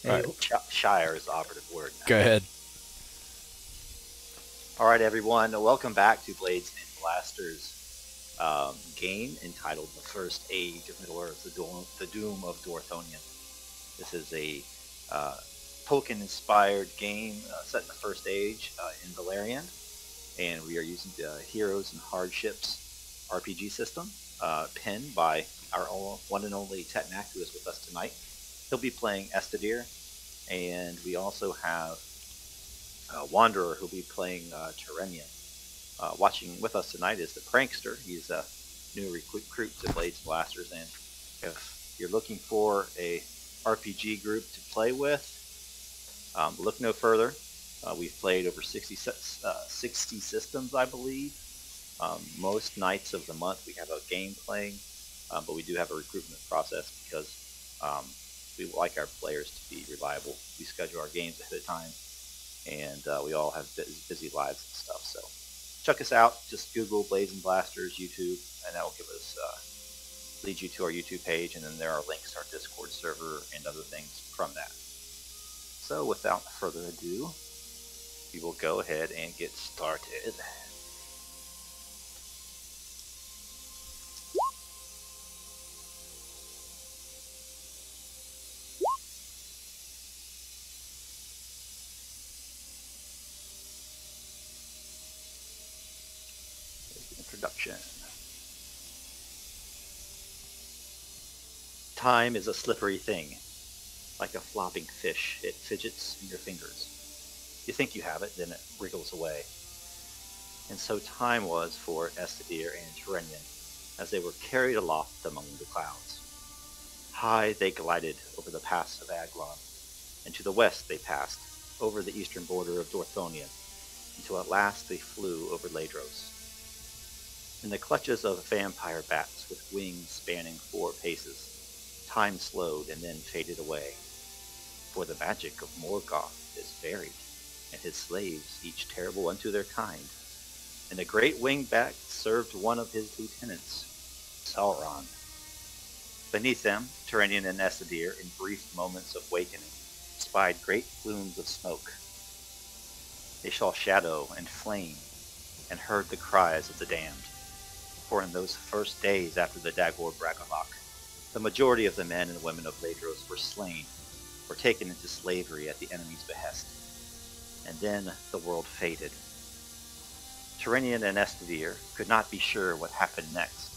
Hey, Shire is the operative word now. Go ahead. All right, everyone. Welcome back to Blades and Blasters game entitled The First Age of Middle-earth, the Doom of Dorthonion. This is a Tolkien-inspired game set in the First Age in Beleriand, and we are using the Heroes and Hardships RPG system, pinned by our one and only Tetnak, who is with us tonight. He'll be playing Estedir, and we also have Wanderer, who'll be playing Terenion. Watching with us tonight is the Prankster. He's a new recruit to Blades and Blasters, and if you're looking for a RPG group to play with, look no further. We've played over 60 systems, I believe. Most nights of the month we have a game playing, but we do have a recruitment process because we like our players to be reliable. We schedule our games ahead of time, and we all have busy lives and stuff. So check us out. Just Google Blades and Blasters YouTube, and that will give us lead you to our YouTube page, and then there are links to our Discord server and other things from that. So without further ado, we will go ahead and get started. Introduction. Time is a slippery thing. Like a flopping fish, it fidgets in your fingers. You think you have it, then it wriggles away. And so time was for Estedir and Terenion as they were carried aloft among the clouds. High they glided over the pass of Aglon, and to the west they passed, over the eastern border of Dorthonion, until at last they flew over Ladros. In the clutches of vampire bats with wings spanning 4 paces, time slowed and then faded away. For the magic of Morgoth is varied, and his slaves each terrible unto their kind. And the great winged bat served one of his lieutenants, Sauron. Beneath them, Terenion and Estedir, in brief moments of wakening, spied great plumes of smoke. They saw shadow and flame, and heard the cries of the damned. For in those first days after the Dagor Bragolath, the majority of the men and women of Ladros were slain, or taken into slavery at the enemy's behest. And then the world faded. Terenion and Estedir could not be sure what happened next.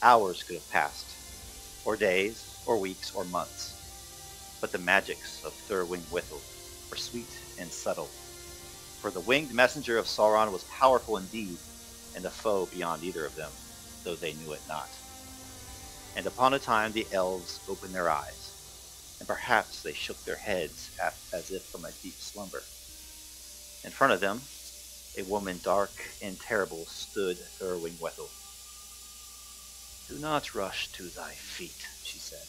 Hours could have passed, or days, or weeks, or months. But the magics of Thuringwethil were sweet and subtle. For the winged messenger of Sauron was powerful indeed, and a foe beyond either of them, though they knew it not. And upon a time the elves opened their eyes, and perhaps they shook their heads as if from a deep slumber. In front of them, a woman dark and terrible stood Thuringwethil. "Do not rush to thy feet," she said,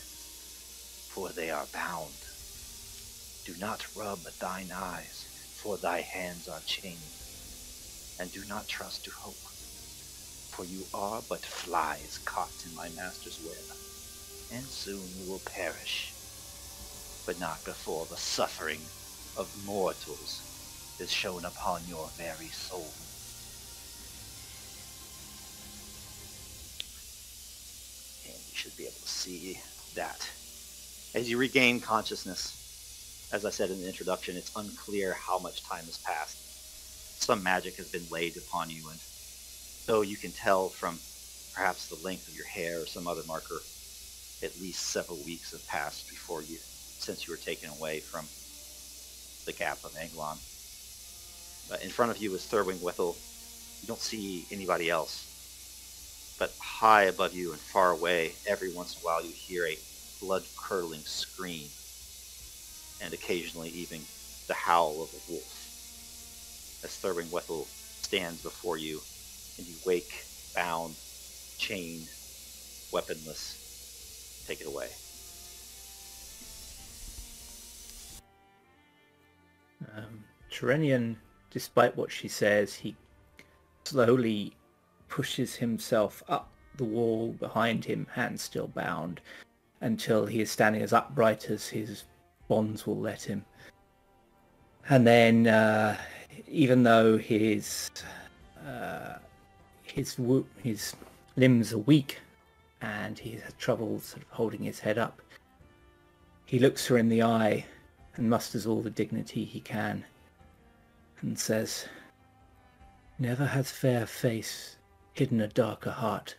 "for they are bound. Do not rub thine eyes, for thy hands are chained. And do not trust to hope, for you are but flies caught in my master's web, and soon you will perish. But not before the suffering of mortals is shown upon your very soul." And you should be able to see that. As you regain consciousness, as I said in the introduction, it's unclear how much time has passed. Some magic has been laid upon you, and though you can tell from perhaps the length of your hair or some other marker, at least several weeks have passed since you were taken away from the Gap of Aglon. In front of you is Thuringwethil. You don't see anybody else, but high above you and far away, every once in a while you hear a blood-curdling scream, and occasionally even the howl of a wolf, as Thuringwethil stands before you, and you wake, bound, chained, weaponless. Take it away. Terenion, despite what she says, he slowly pushes himself up the wall behind him, hands still bound, until he is standing as upright as his bonds will let him. And then, even though his limbs are weak and he has trouble sort of holding his head up, he looks her in the eye and musters all the dignity he can and says, "Never has fair face hidden a darker heart.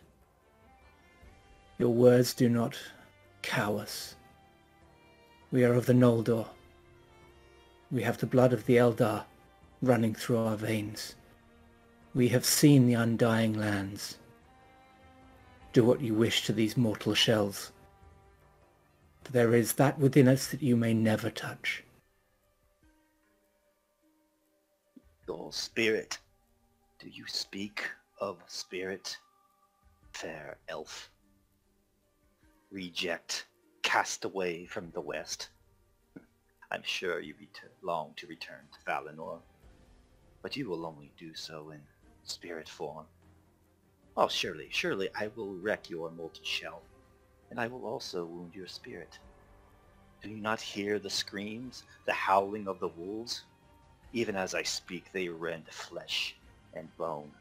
Your words do not cow us. We are of the Noldor. We have the blood of the Eldar running through our veins. We have seen the undying lands. Do what you wish to these mortal shells. For there is that within us that you may never touch." Your spirit. Do you speak of spirit, fair elf? Reject, cast away from the west. I'm sure you long to return to Valinor, but you will only do so in spirit form. Oh, surely I will wreck your molten shell, and I will also wound your spirit. Do you not hear the screams, the howling of the wolves? Even as I speak, they rend flesh and bone.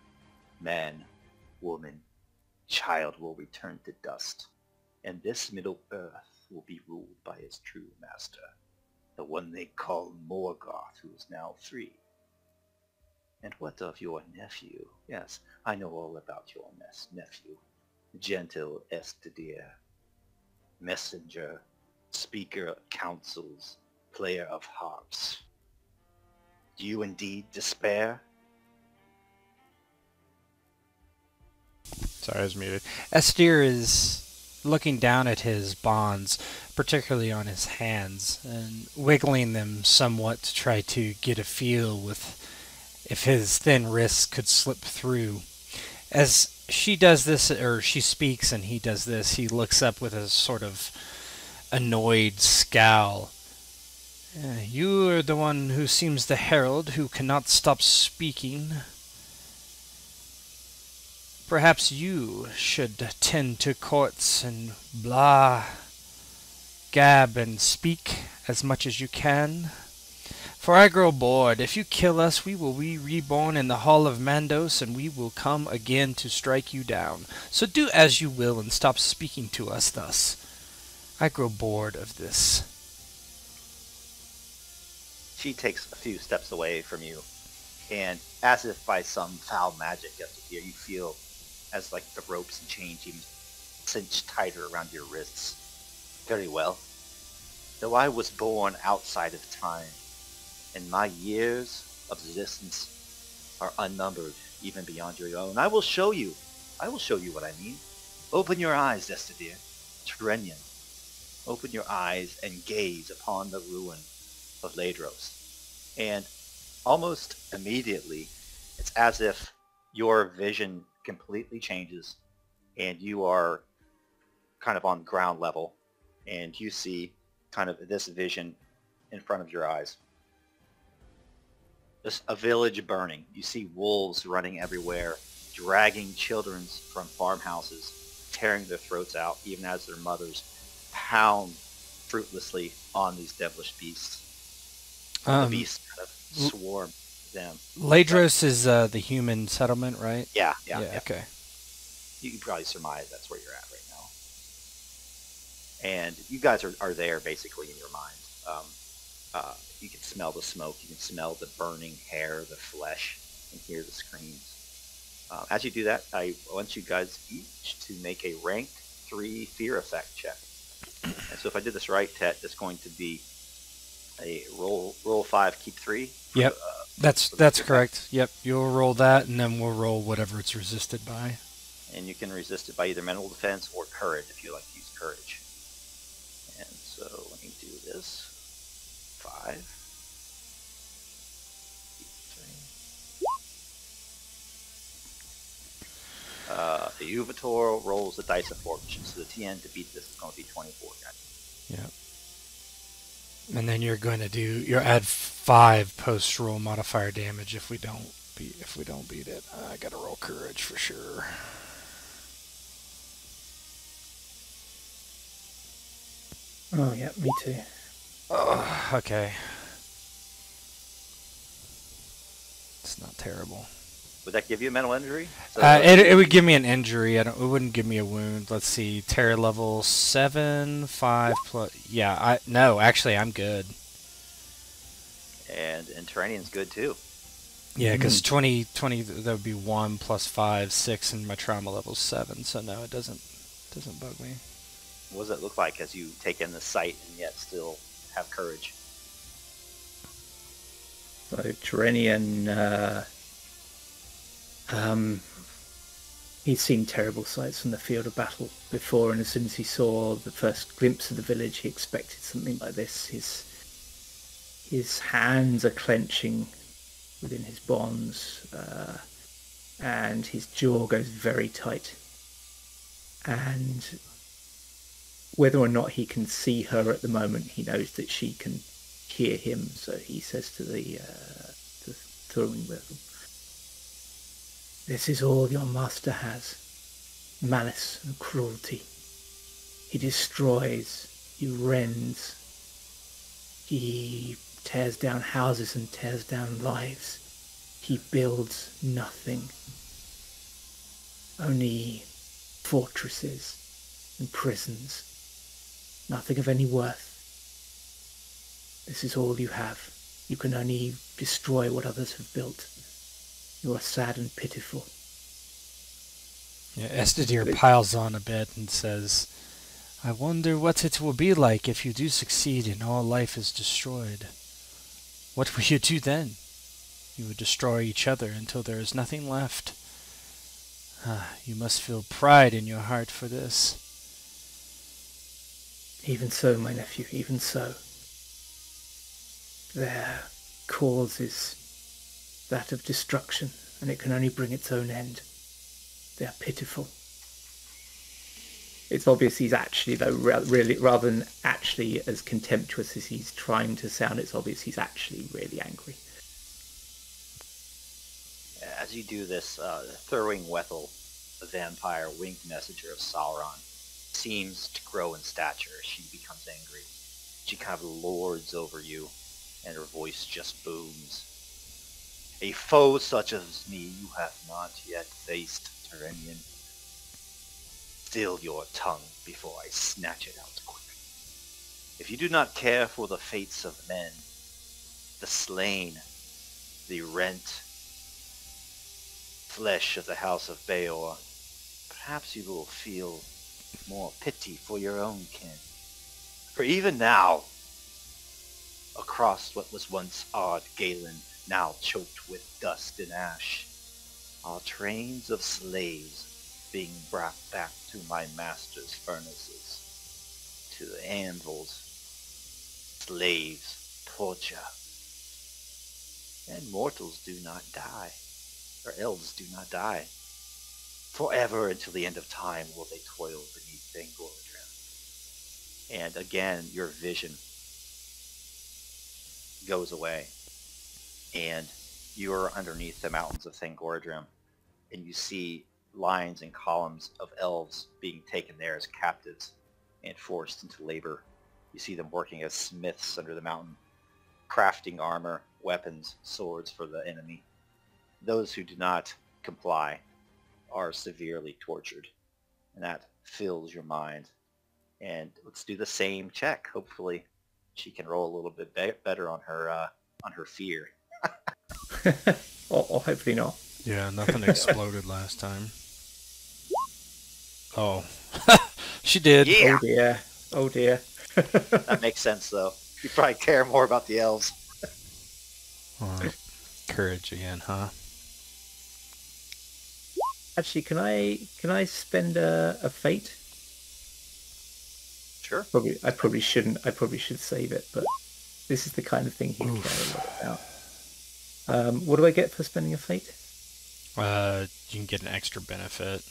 Man, woman, child will return to dust, and this Middle Earth will be ruled by its true master, the one they call Morgoth, who is now free. And what of your nephew? Yes, I know all about your nephew. Gentle Estedir. Messenger, speaker of councils, player of harps. Do you indeed despair? Sorry, I was muted. Estedir is looking down at his bonds, particularly on his hands, and wiggling them somewhat to try to get a feel with if his thin wrists could slip through. As she does this, or she speaks and he does this, he looks up with a sort of annoyed scowl. You are the one who seems the herald who cannot stop speaking. Perhaps you should tend to courts and gab and speak as much as you can. For I grow bored. If you kill us, we will be reborn in the Hall of Mandos, and we will come again to strike you down. So do as you will and stop speaking to us thus. I grow bored of this. She takes a few steps away from you, and as if by some foul magic, you feel as like the ropes and chains even cinch tighter around your wrists. Very well. Though I was born outside of time, and my years of existence are unnumbered, even beyond your own, I will show you what I mean. Open your eyes, Estedir, Terenion. Open your eyes and gaze upon the ruin of Ladros. And almost immediately, it's as if your vision completely changes, and you are kind of on ground level, and you see kind of this vision in front of your eyes. Just a village burning. You see wolves running everywhere, dragging children from farmhouses, tearing their throats out, even as their mothers pound fruitlessly on these devilish beasts. The beasts kind of swarm them. Ladros is the human settlement, right? Yeah. Okay. You can probably surmise that's where you're at right now. And you guys are there basically in your mind. You can smell the smoke, you can smell the burning hair, the flesh, and hear the screams. As you do that, I want you guys each to make a rank 3 fear effect check. And so if I did this right, Tet, it's going to be a roll 5, keep 3. Yep, that's correct. Yep, you'll roll that, and then we'll roll whatever it's resisted by. And you can resist it by either mental defense or courage if you like to use courage. And so let me do this. 5. 3. The Uvator rolls the dice of fortune, so the TN to beat this is going to be 24, guys. Yep. And then you're going to add 5 post-roll modifier damage if we don't beat it. I got to roll courage for sure. Oh yeah, me too. Oh, okay. It's not terrible. Would that give you a mental injury? So It would give me an injury. It wouldn't give me a wound. Let's see. Terror level 7, 5 plus. Yeah, no, actually, I'm good. and Terrenion's good too. Yeah, because 20, that would be 1 plus 5, 6, and my trauma level's 7. So no, it doesn't bug me. What does it look like as you take in the sight and yet still have courage? So Terenion, he'd seen terrible sights from the field of battle before, and as soon as he saw the first glimpse of the village, he expected something like this. His hands are clenching within his bonds, and his jaw goes very tight. And whether or not he can see her at the moment, he knows that she can hear him. So he says to the Thuringwethil, "This is all your master has: malice and cruelty. He destroys, he rends, he tears down houses and tears down lives. He builds nothing, only fortresses and prisons, nothing of any worth. This is all you have. You can only destroy what others have built. You are sad and pitiful." Yeah, Estedir piles on a bit and says, "I wonder what it will be like if you do succeed and all life is destroyed. What will you do then? You would destroy each other until there is nothing left. You must feel pride in your heart for this." "Even so, my nephew, even so. Their cause is that of destruction, and it can only bring its own end. They are pitiful." It's obvious he's actually, though, really, rather than actually as contemptuous as he's trying to sound, it's obvious he's actually really angry. As you do this, Thuringwethil, the vampire winged messenger of Sauron, seems to grow in stature as she becomes angry. She kind of lords over you, and her voice just booms. "A foe such as me you have not yet faced, Terenion. Still your tongue before I snatch it out quick. If you do not care for the fates of men, the slain, the rent flesh of the house of Beor, perhaps you will feel more pity for your own kin. For even now, across what was once Ardgalen, now choked with dust and ash, are trains of slaves being brought back to my master's furnaces. To the anvils, slaves torture. And mortals do not die, or elves do not die. Forever until the end of time will they toil beneath Dagor. And again, your vision goes away, and you are underneath the mountains of Thangordrim, and you see lines and columns of elves being taken there as captives and forced into labor. You see them working as smiths under the mountain, crafting armor, weapons, swords for the enemy. Those who do not comply are severely tortured, and that fills your mind. And let's do the same check. Hopefully she can roll a little bit better on her fear. or hopefully not. Yeah, nothing exploded last time. Oh. She did. Yeah! Oh dear. Oh dear. That makes sense, though. You probably care more about the elves. Courage again, huh? Actually, can I spend a fate? Sure. I probably shouldn't. I probably should save it, but this is the kind of thing he'd care a lot about. What do I get for spending a fate? You can get an extra benefit.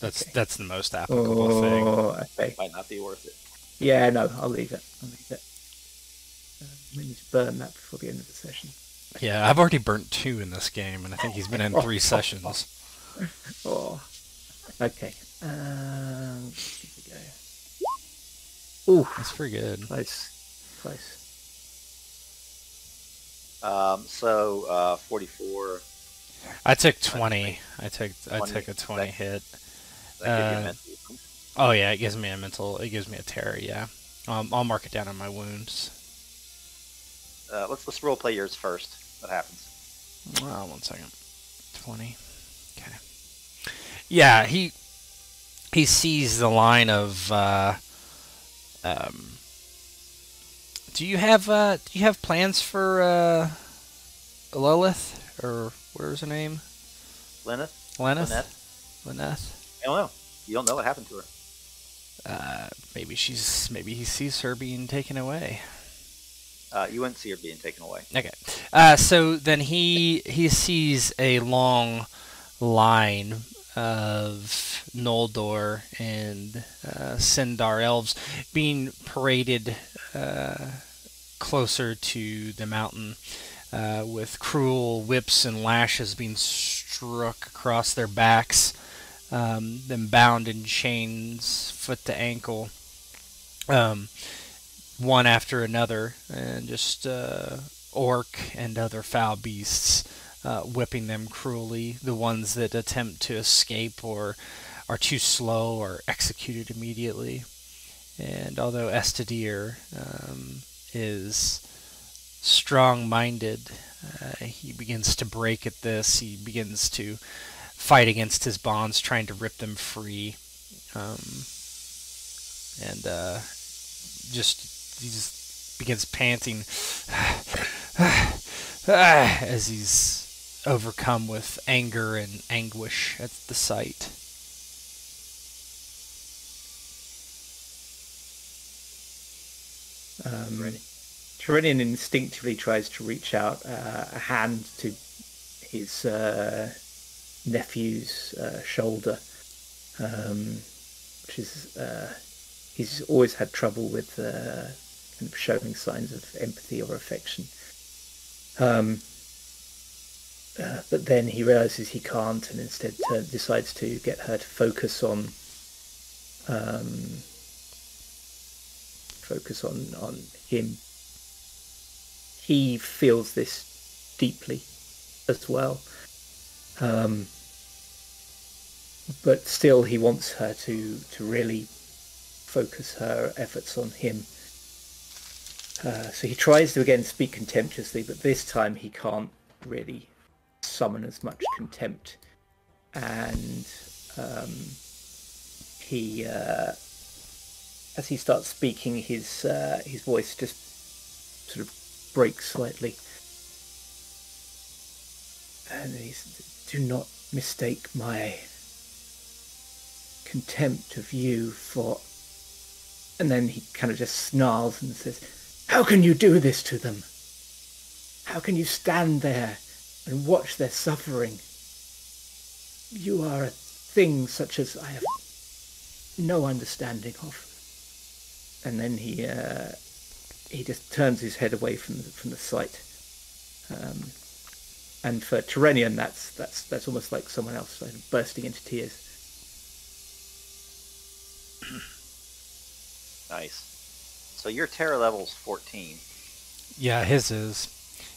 Okay. That's the most applicable thing. Okay. Might not be worth it. Yeah, no, I'll leave it. We need to burn that before the end of the session. Yeah, I've already burnt 2 in this game, and I think he's been in 3 sessions. Oh, okay. Here we go. Ooh, That's pretty good. nice. sacrifice? 44. I took 20. I took a 20 That, hit. that gives you a mental. Oh yeah, it gives me a mental. It gives me a terror. Yeah, I'll mark it down on my wounds. Let's role play yours first. What happens? 1 second. 20. Okay. Yeah, he sees the line of. Do you have plans for Lilith, or where's her name? Lyneth? Lyneth. I don't know. You don't know what happened to her. Maybe he sees her being taken away. You wouldn't see her being taken away. Okay. So then he sees a long line of Noldor and Sindar elves being paraded closer to the mountain, with cruel whips and lashes being struck across their backs, them bound in chains, foot to ankle, one after another, and just orc and other foul beasts whipping them cruelly. The ones that attempt to escape or are too slow are executed immediately. And although Estedir is strong-minded, he begins to break at this. He begins to fight against his bonds, trying to rip them free. And he just begins panting as he's overcome with anger and anguish at the sight. Terenion instinctively tries to reach out a hand to his nephew's shoulder, which is he's always had trouble with kind of showing signs of empathy or affection. But then he realizes he can't, and instead decides to get her to focus on him. He feels this deeply as well, but still he wants her to really focus her efforts on him. So he tries to again speak contemptuously, but this time he can't really summon as much contempt, and he as he starts speaking, his voice just sort of breaks slightly, and he says, "Do not mistake my contempt of you for..." And then he kind of just snarls and says, "How can you do this to them? How can you stand there and watch their suffering? You are a thing such as I have no understanding of." And then he just turns his head away from the sight. And for Terenion, that's almost like someone else bursting into tears. Nice. So your terror level's 14. Yeah, his is.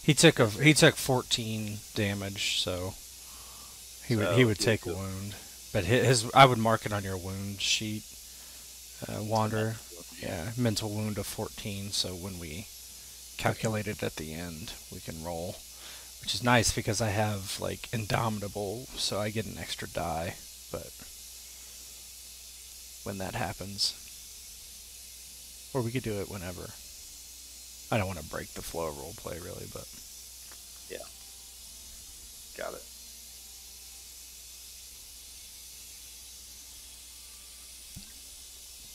He took 14 damage, so he would take a wound. But his I would mark it on your wound sheet, Wanderer. Yeah, mental wound of 14. So when we calculate it at the end, we can roll, which is nice because I have like Indomitable, so I get an extra die. But when that happens, or we could do it whenever. I don't want to break the flow of roleplay, really, but... Yeah. Got it.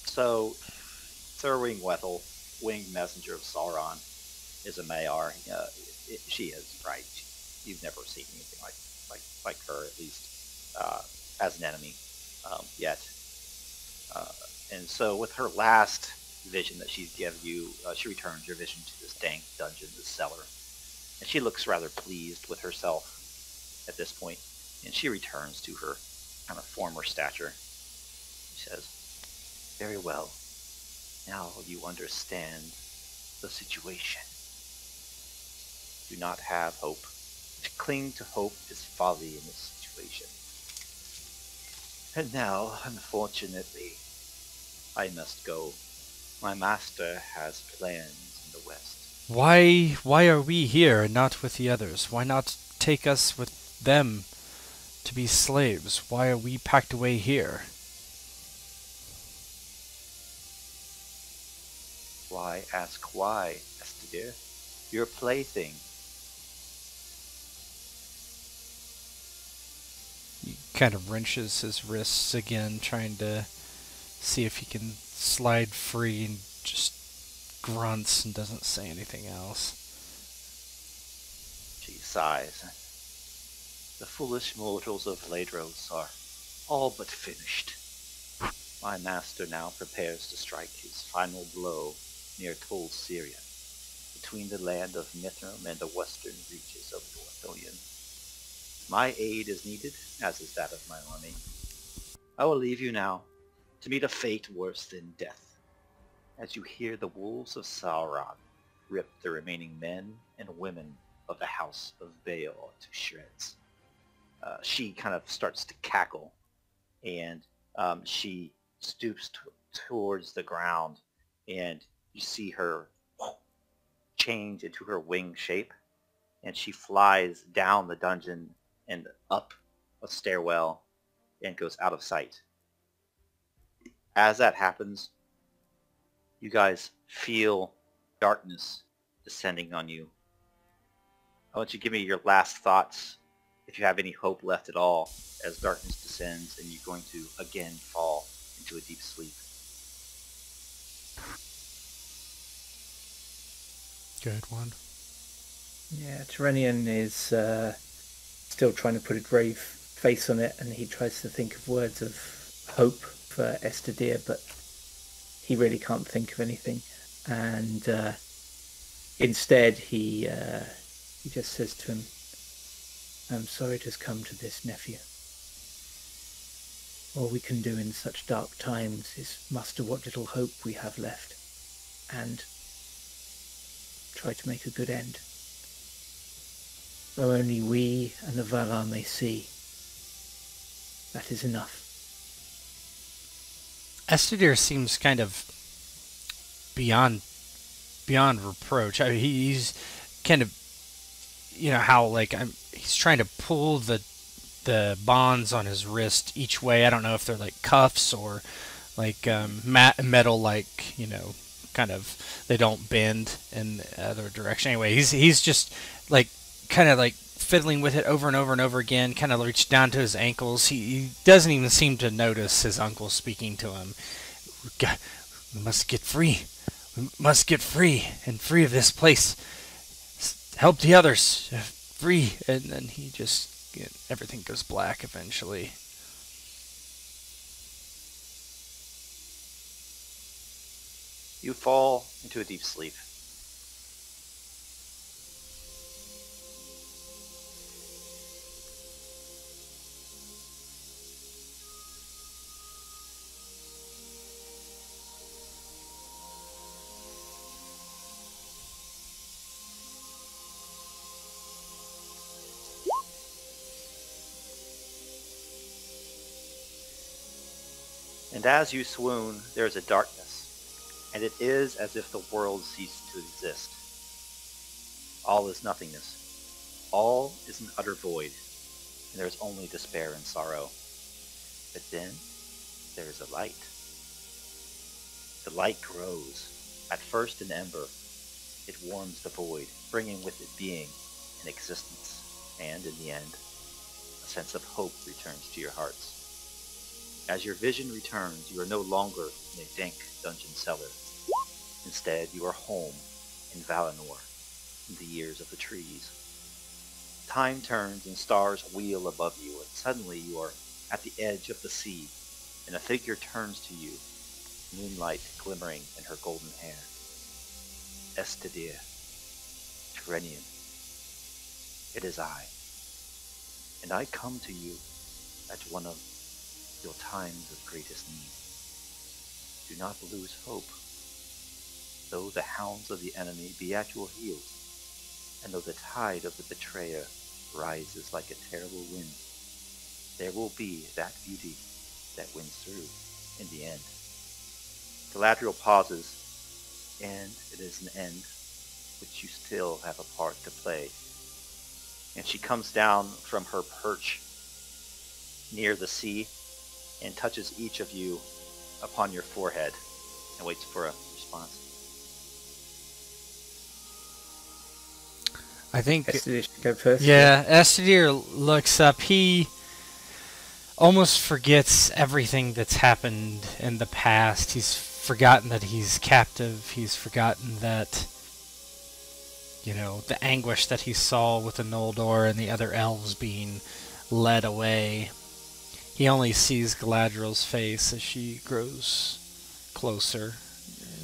So, Thuringwethil, winged messenger of Sauron, is a Maiar. She is, right? You've never seen anything like her, at least as an enemy yet. And so with her last vision that she's given you, she returns your vision to this dank dungeon, this cellar. And she looks rather pleased with herself at this point, and she returns to her kind of former stature. She says, "Very well. Now you understand the situation. Do not have hope. To cling to hope is folly in this situation. And now, unfortunately, I must go. My master has plans in the west. Why are we here and not with the others? Why not take us with them to be slaves? Why are we packed away here? Why ask why, Estedir? Your plaything. He kind of wrenches his wrists again, trying to see if he can slide free, and just grunts and doesn't say anything else. She sighs. The foolish mortals of Ladros are all but finished. My master now prepares to strike his final blow near Tol Syria, between the land of Mithram and the western reaches of Dorthonion. My aid is needed, as is that of my army. I will leave you now, to meet a fate worse than death, as you hear the wolves of Sauron rip the remaining men and women of the House of Baal to shreds. She kind of starts to cackle, and she stoops towards the ground, and you see her change into her wing shape, and she flies down the dungeon and up a stairwell and goes out of sight. As that happens, you guys feel darkness descending on you. I want you to give me your last thoughts, if you have any hope left at all, as darkness descends and you're going to again fall into a deep sleep. Good one. Yeah, Terenion is still trying to put a brave face on it, and he tries to think of words of hope for Estedir, but he really can't think of anything. And instead, he just says to him, "I'm sorry it has come to this, nephew. All we can do in such dark times is muster what little hope we have left, and try to make a good end. Though only we and the Valar may see, that is enough." Estedir seems kind of beyond reproach. I mean, he's kind of, how he's trying to pull the bonds on his wrist each way. I don't know if they're like cuffs or like metal, kind of they don't bend in the other direction. Anyway, he's just kind of fiddling with it over and over and over again, kind of reached down to his ankles. He doesn't even seem to notice his uncle speaking to him. We must get free. We must get free and free of this place. Help the others. Free. And then he just, everything goes black eventually. You fall into a deep sleep. And as you swoon, there is a darkness, and it is as if the world ceased to exist. All is nothingness. All is an utter void, and there is only despair and sorrow. But then, there is a light. The light grows, at first an ember. It warms the void, bringing with it being and existence, and in the end, a sense of hope returns to your hearts. As your vision returns, you are no longer in a dank dungeon cellar. Instead, you are home in Valinor, in the years of the trees. Time turns and stars wheel above you, and suddenly you are at the edge of the sea, and a figure turns to you, moonlight glimmering in her golden hair. Estedir, Terenion, it is I, and I come to you at one of your times of greatest need. Do not lose hope. though the hounds of the enemy be at your heels, and though the tide of the betrayer rises like a terrible wind, there will be that beauty that wins through in the end. Galadriel pauses, and it is an end which you still have a part to play. And she comes down from her perch near the sea and touches each of you upon your forehead and waits for a response. I think... Estedir should go first. Yeah, Estedir looks up. He almost forgets everything that's happened in the past. He's forgotten that he's captive. He's forgotten that, you know, the anguish that he saw with the Noldor and the other elves being led away. He only sees Galadriel's face as she grows closer.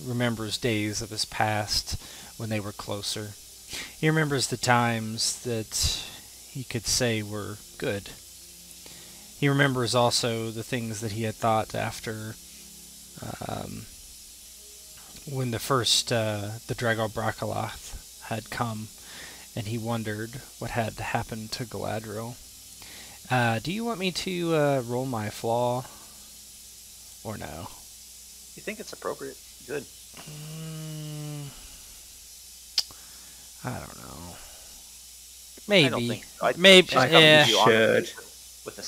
Remembers days of his past when they were closer. He remembers the times that he could say were good. He remembers also the things that he had thought after when the first the Dagor Bragolath had come, and he wondered what had happened to Galadriel. Do you want me to roll my flaw, or no? You think it's appropriate? Good. I don't know. Maybe. I don't think so. Maybe. She's coming Yeah. to you honestly with a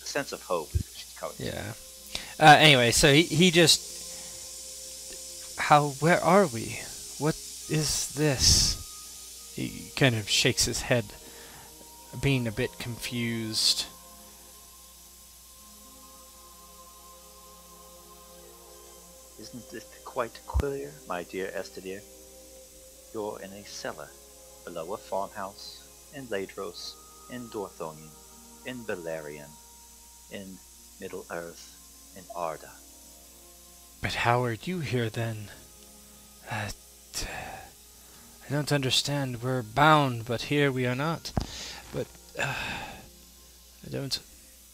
sense of hope. Is what she's coming to. Yeah. Anyway, so he just... Where are we? What is this? He kind of shakes his head, being a bit confused. Isn't it quite clear, my dear Estedir? You're in a cellar, below a farmhouse, in Ladros, in Dorthonion, in Beleriand, in Middle-earth, in Arda. But how are you here then? I don't understand. We're bound, but here we are not. But I don't...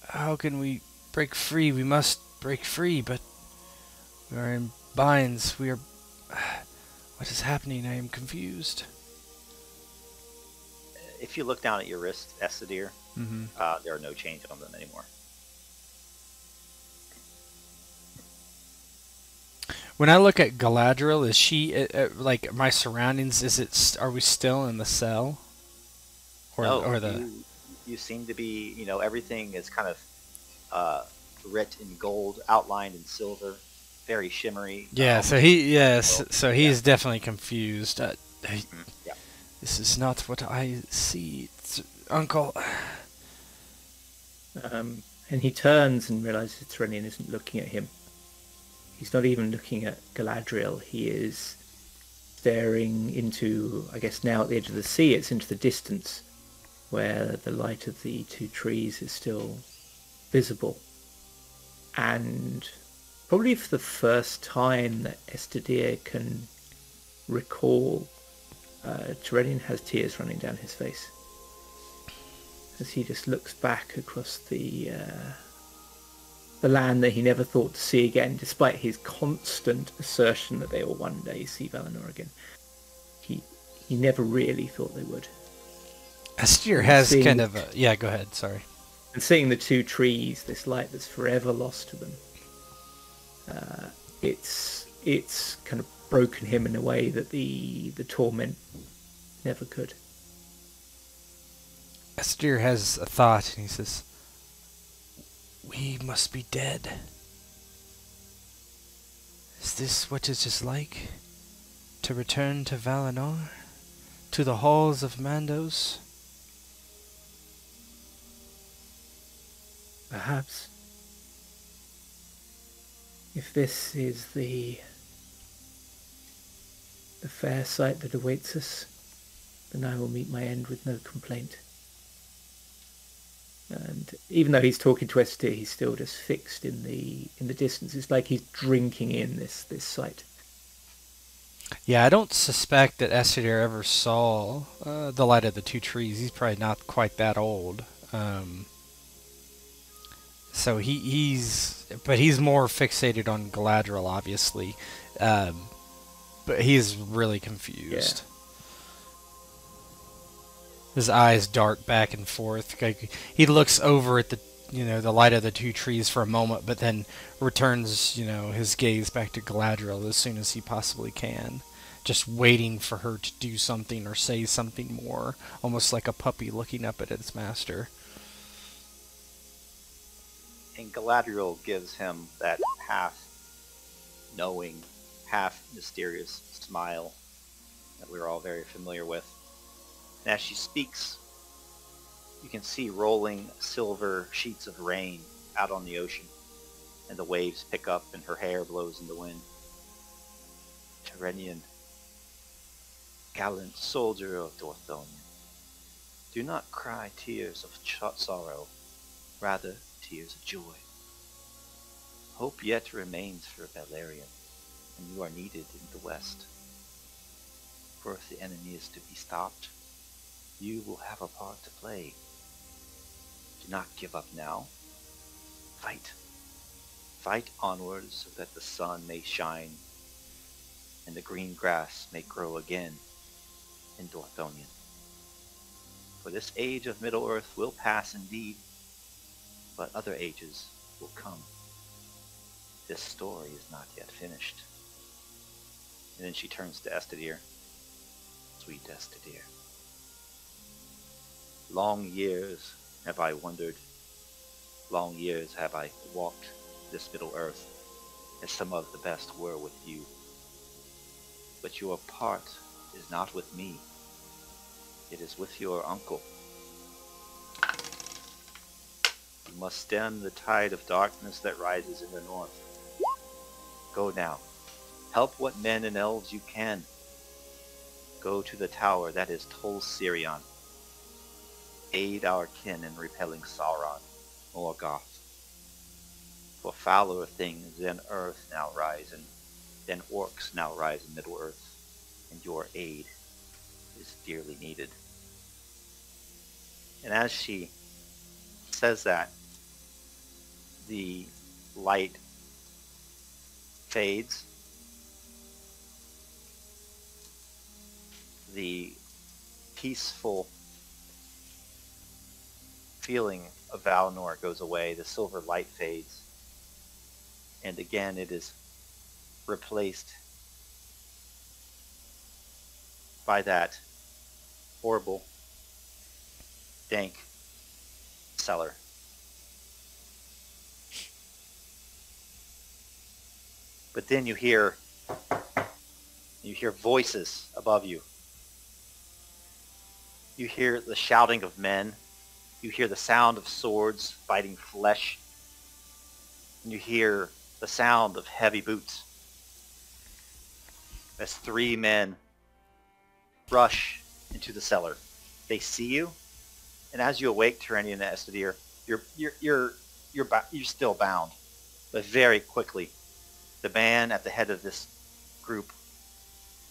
How can we break free? We must break free, but we are in binds. We are... What is happening? I am confused. If you look down at your wrist, Estedir, Mm-hmm. there are no chains on them anymore. When I look at Galadriel, is she like my surroundings? Is it? Are we still in the cell? No, you seem to be. You know, everything is kind of writ in gold, outlined in silver, very shimmery. Yeah. So he's definitely confused. Yeah. This is not what I see, Uncle. And he turns and realizes Terenion isn't looking at him. He's not even looking at Galadriel. He is staring into, I guess now at the edge of the sea, it's into the distance where the light of the two trees is still visible. And probably for the first time that Estedir can recall, Terenion has tears running down his face as he just looks back across the land that he never thought to see again, despite his constant assertion that they will one day see Valinor again. He never really thought they would. Estedir has kind of a... Yeah, go ahead, sorry. And seeing the two trees, this light that's forever lost to them, it's kind of broken him in a way that the torment never could. Estedir has a thought, and he says, "We must be dead. Is this what it is like? To return to Valinor? To the halls of Mandos?" Perhaps. If this is the fair sight that awaits us, then I will meet my end with no complaint. And even though he's talking to Estedir, he's still just fixed in the distance. It's like he's drinking in this sight. Yeah, I don't suspect that Estedir ever saw the light of the two trees. He's probably not quite that old. So he's more fixated on Galadriel, obviously. but he's really confused. His eyes dart back and forth. He looks over at the light of the two trees for a moment, but then returns, his gaze back to Galadriel as soon as he possibly can, just waiting for her to do something or say something more, almost like a puppy looking up at its master. And Galadriel gives him that half-knowing, half-mysterious smile that we're all very familiar with. And as she speaks, you can see rolling silver sheets of rain out on the ocean, and the waves pick up and her hair blows in the wind. Terenion, gallant soldier of Dorthonion, do not cry tears of sorrow, rather tears of joy. Hope yet remains for Beleriand, and you are needed in the west. For if the enemy is to be stopped, you will have a part to play. Do not give up now. Fight. Fight onwards so that the sun may shine and the green grass may grow again in Dorthonion. For this age of Middle-earth will pass indeed, but other ages will come. This story is not yet finished. And then she turns to Estedir. Sweet Estedir. Long years have I wandered. Long years have I walked this Middle-earth, as some of the best were with you. But your part is not with me. It is with your uncle. You must stem the tide of darkness that rises in the north. Go now. Help what men and elves you can. Go to the tower that is Tol Sirion. Aid our kin in repelling Sauron, Morgoth. For fouler things than earth now rise, and than orcs now rise in Middle-earth, and your aid is dearly needed. And as she says that, the light fades. The peaceful feeling of Valinor goes away. The silver light fades. And again it is replaced by that horrible, dank cellar. But then you hear voices above you. You hear the shouting of men. You hear the sound of swords biting flesh. And you hear the sound of heavy boots. As three men rush into the cellar. They see you, and as you awake, Terenion and Estedir, you're still bound. But very quickly, the man at the head of this group,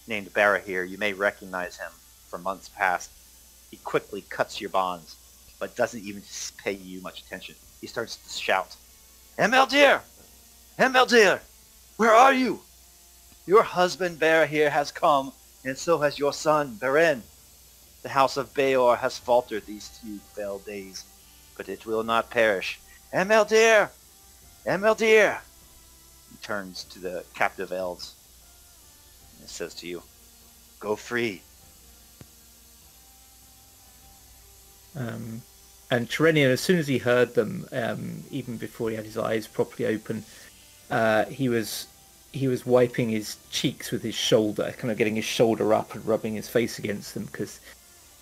named Barahir, you may recognize him from months past. He quickly cuts your bonds, but doesn't even pay you much attention. He starts to shout, Emeldir! Emeldir! Where are you? Your husband Barahir has come, and so has your son Beren. The house of Beor has faltered these 2 fell days, but it will not perish. Emeldir! Emeldir! He turns to the captive elves and says to you, go free. And Terenion, as soon as he heard them, even before he had his eyes properly open, he was wiping his cheeks with his shoulder, kind of getting his shoulder up and rubbing his face against them, because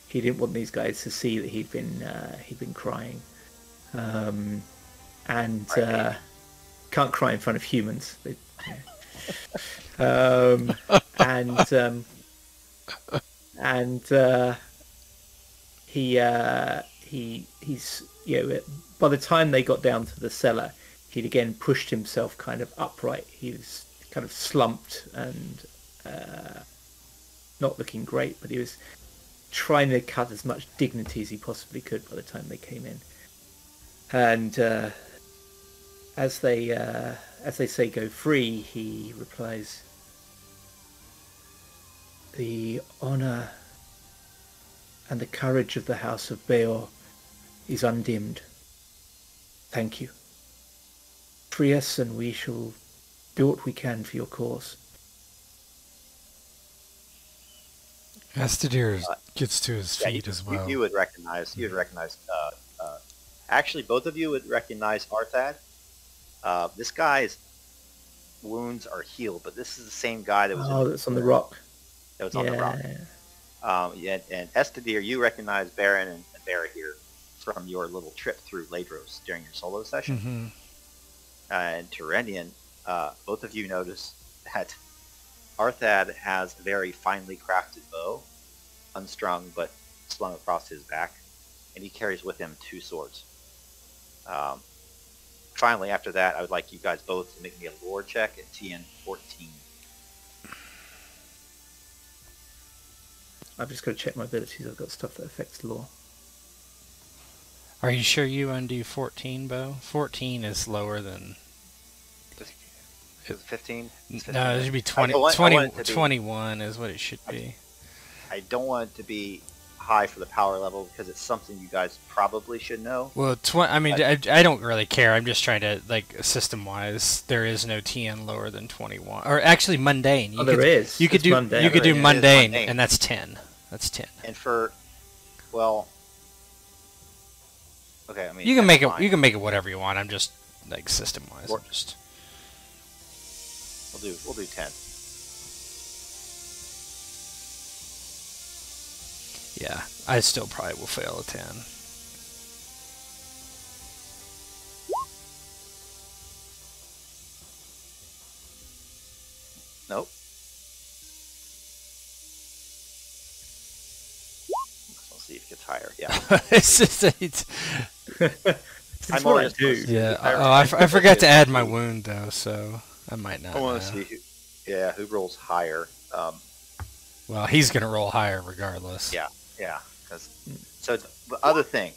he didn't want these guys to see that he'd been crying. And can't cry in front of humans. He's by the time they got down to the cellar, he'd again pushed himself kind of upright. He was kind of slumped and not looking great, but he was trying to cut as much dignity as he possibly could by the time they came in. And as they say go free, he replies, The honor and the courage of the House of Beor is undimmed. Thank you. Free us and we shall do what we can for your cause. Estedir gets to his feet as well. You would recognize. Actually, both of you would recognize Arthad. This guy's wounds are healed, but this is the same guy that was. That's on the rock. That was on the rock. And Estedir, you recognize Baron and Beleriand from your little trip through Ladros during your solo session. Mm-hmm. And Terenion, both of you notice that Arthad has a very finely crafted bow, unstrung but slung across his back, and he carries with him 2 swords. Finally, after that, I would like you guys both to make me a lore check at TN 14. I've just got to check my abilities. I've got stuff that affects lore. Are you sure you undo 14, Bo? 14 is lower than... Is it 15? No, it should be 20, 21 is what it should be. I don't want it to be high for the power level because it's something you guys probably should know. Well, I don't really care. I'm just trying to, like, system-wise, there is no TN lower than 21. Or actually, mundane. You there is. You could do mundane. You could do mundane, and that's 10. That's 10. And for, well, okay, I mean, you can make it. You can make it whatever you want. I'm just like system-wise. We'll do 10. Yeah, I still probably will fail a 10. Nope. We'll see if it gets higher. Yeah. It's just I'm already yeah. Oh, I forgot to add my wound though, so I might not. I want to see who rolls higher. Well, he's gonna roll higher regardless. Yeah. So the other thing,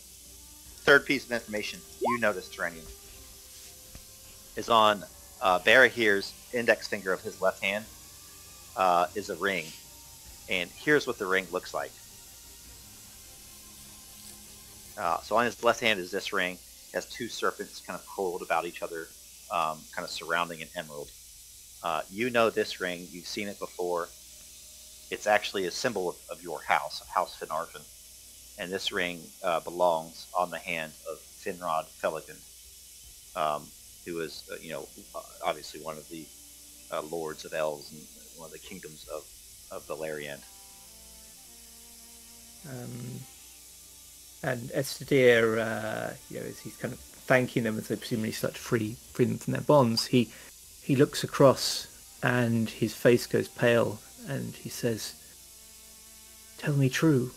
third piece of information you noticed, Terenion, is on Beleriand's index finger of his left hand is a ring, and here's what the ring looks like. So on his left hand is this ring. It has 2 serpents kind of coiled about each other, kind of surrounding an emerald. You know this ring. You've seen it before. It's actually a symbol of your house, of House Finarfin. And this ring belongs on the hand of Finrod Felagund, who is, obviously one of the lords of elves and one of the kingdoms of Beleriand. And Estedir, as he's kind of thanking them as they presumably start to free them from their bonds, he looks across and his face goes pale and he says, "Tell me true,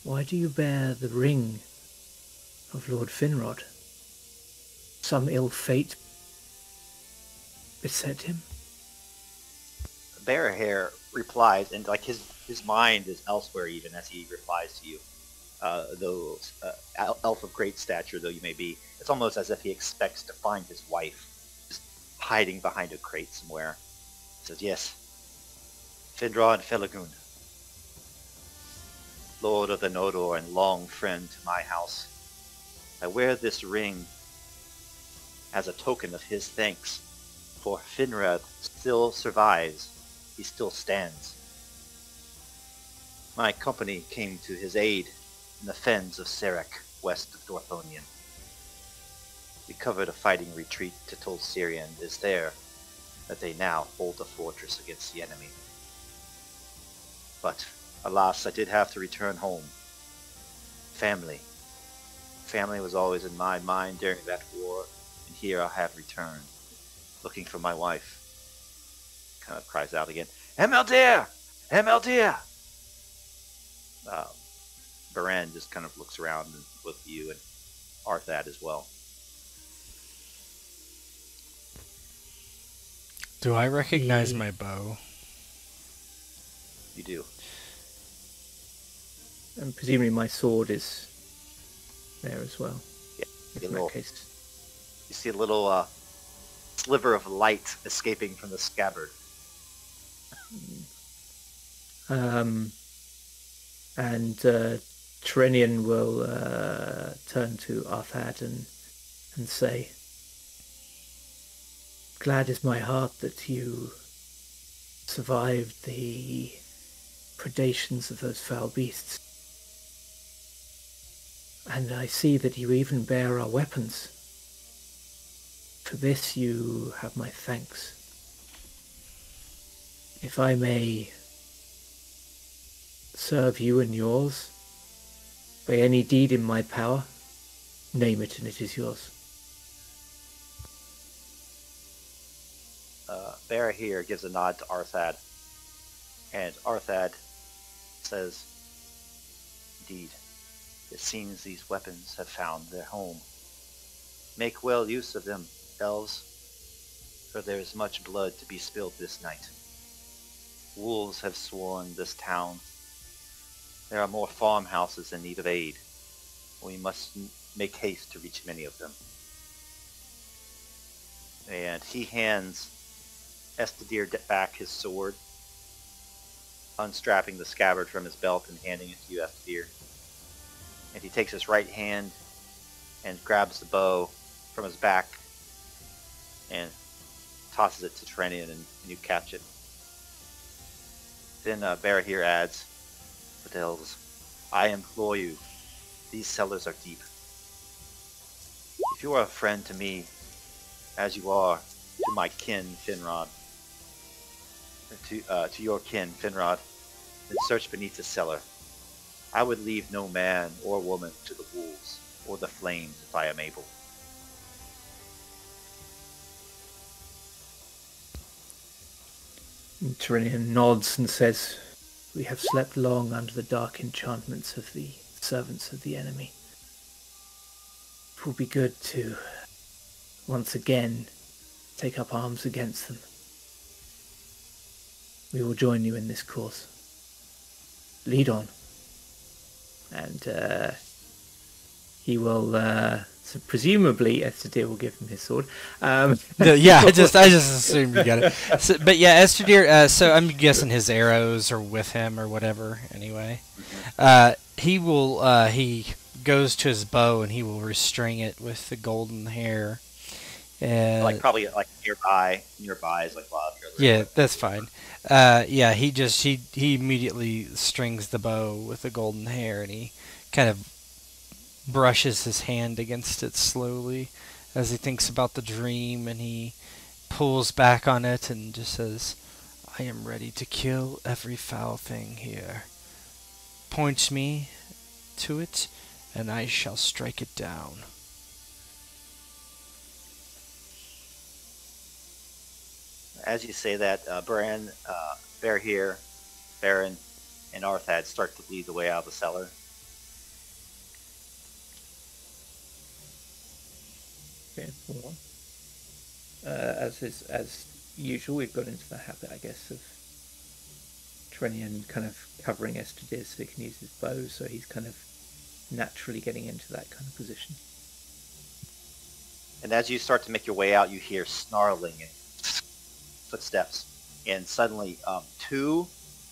why do you bear the ring of Lord Finrod? Some ill fate beset him?" Beleriand replies, and like his mind is elsewhere even as he replies to you. Though elf of great stature though you may be, it's almost as if he expects to find his wife just hiding behind a crate somewhere. He says, "Yes, Finrod Felagund, Lord of the Nodor and long friend to my house. I wear this ring as a token of his thanks, for Finrod still survives. He still stands. My company came to his aid in the fens of Serek, west of Dorthonion. We covered a fighting retreat to Tolsiri, and it is there that they now hold the fortress against the enemy. But, alas, I did have to return home. Family. Family was always in my mind during that war, and here I have returned, looking for my wife." Kind of cries out again, "Emeldir! Emeldir!" Beleriand just kind of looks around with you and Arthad as well. Do I recognize my bow? You do. And presumably my sword is there as well. Yeah. In that case. You see a little sliver of light escaping from the scabbard. And Terenion will turn to Arthad and say, "Glad is my heart that you survived the predations of those foul beasts. And I see that you even bear our weapons. For this you have my thanks. If I may serve you and yours by any deed in my power, name it and it is yours." Bear here gives a nod to Arthad, and Arthad says, "Indeed, it seems these weapons have found their home. Make well use of them, elves, for there is much blood to be spilled this night. Wolves have swarmed this town. There are more farmhouses in need of aid. We must make haste to reach many of them." And he hands Estedir back his sword, unstrapping the scabbard from his belt and handing it to you, Estedir. And he takes his right hand and grabs the bow from his back and tosses it to Terenion, and you catch it. Then Bear here adds, "But elves, I implore you, these cellars are deep. If you are a friend to me, as you are to my kin Finrod, to your kin Finrod, then search beneath the cellar. I would leave no man or woman to the wolves or the flames if I am able." And Terenion nods and says, "We have slept long under the dark enchantments of the servants of the enemy. It will be good to once again take up arms against them. We will join you in this cause. Lead on." And he will, so presumably Estedir will give him his sword. Yeah, I just assumed you got it. So, but yeah, Estedir, so I'm guessing his arrows are with him or whatever anyway. He goes to his bow and he will restring it with the golden hair. Probably nearby is like a lot of the other. Yeah, that's fine. He immediately strings the bow with the golden hair, and he kind of brushes his hand against it slowly as he thinks about the dream, and he pulls back on it and just says, "I am ready to kill every foul thing here. Point me to it, and I shall strike it down." As you say that, Bear here, Baron, and Arthad start to lead the way out of the cellar. Okay, hold on. As usual, we've got into the habit, I guess, of Terenion kind of covering Estedir so he can use his bow, so he's kind of naturally getting into that kind of position. And as you start to make your way out, you hear snarling and footsteps, and suddenly two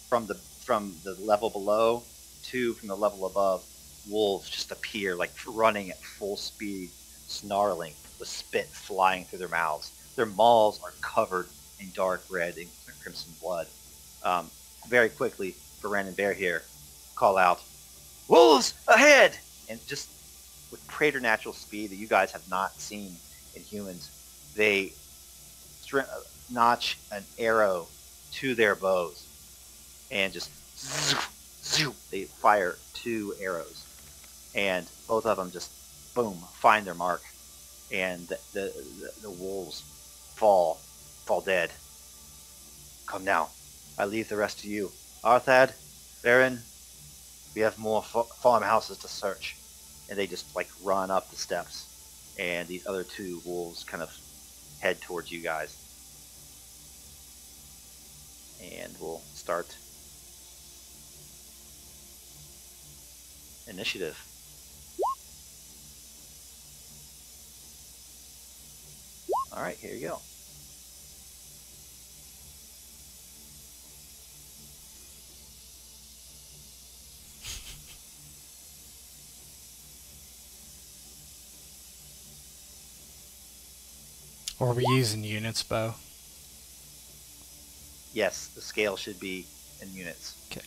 from the level below, two from the level above, wolves just appear, like running at full speed, snarling, with spit flying through their mouths. Their maws are covered in dark red and crimson blood. Very quickly, Baran and Bear here call out, "Wolves ahead!" And just with preternatural speed that you guys have not seen in humans, they notch an arrow to their bows and just zoop, they fire 2 arrows, and both of them just boom find their mark, and the wolves fall dead. "Come now, I leave the rest to you. Arthad, Baron, we have more farmhouses to search." And they just run up the steps, and these other 2 wolves kind of head towards you guys. And we'll start initiative. All right, here you go. Or are we using units, Bo? Yes, the scale should be in units. Okay.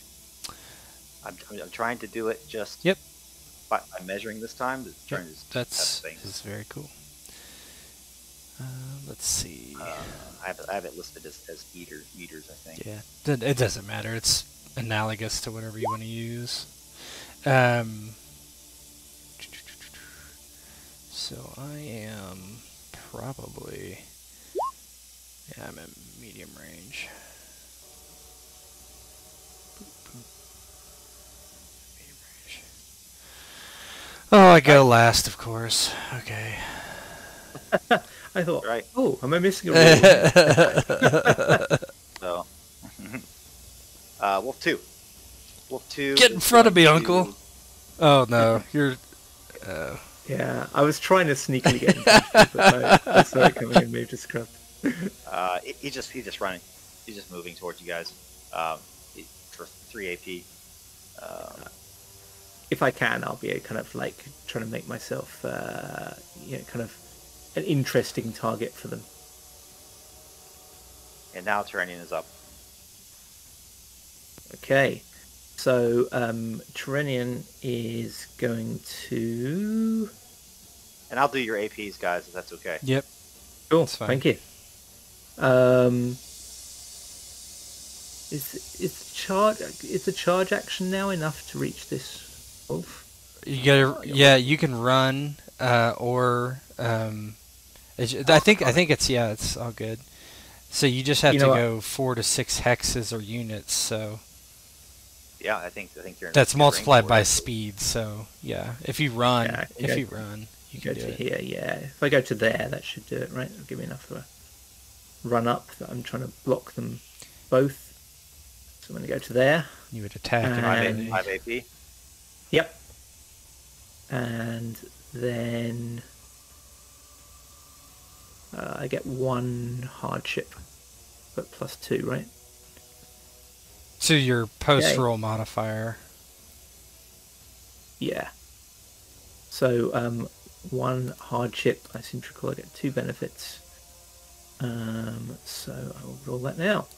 I'm trying to do it just Yep. by measuring this time. That's very cool. Let's see. I have it listed as meters, I think. Yeah, it doesn't matter. It's analogous to whatever you want to use. So I am probably... Yeah, I'm in medium range. Medium range. Oh, I go last, of course. Okay. I thought, Right. oh, am I missing a rule? So, Wolf 2. Wolf 2. Get in front of me, Uncle. Oh no, you're. Yeah, I was trying to sneakily get in front of you, but I saw it coming and moved to scrub. He's just running. He's just moving towards you guys. For 3 AP. If I can, I'll be kind of like trying to make myself, kind of an interesting target for them. And now Terenion is up. Okay, so Terenion is going to... And I'll do your APs, guys, if that's okay. Yep. Cool, Fine. thank you. Is the charge action now enough to reach this wolf? You gotta. Yeah, you can run, or I think it's all good. So you just have to go 4 to 6 hexes or units. So Yeah, I think you're in that's good multiplied range by for it. speed. So yeah, if you run, Yeah, you can go do to it. here, yeah. If I go to there, that should do it, right? It'll give me enough of a run up that I'm trying to block them both. So I'm going to go to there. You would attack And- 5 AP. Yep. And then I get 1 hardship, but +2, right? So your post roll modifier. Yeah. So 1 hardship. I seem to recall I get 2 benefits. So I will roll that now.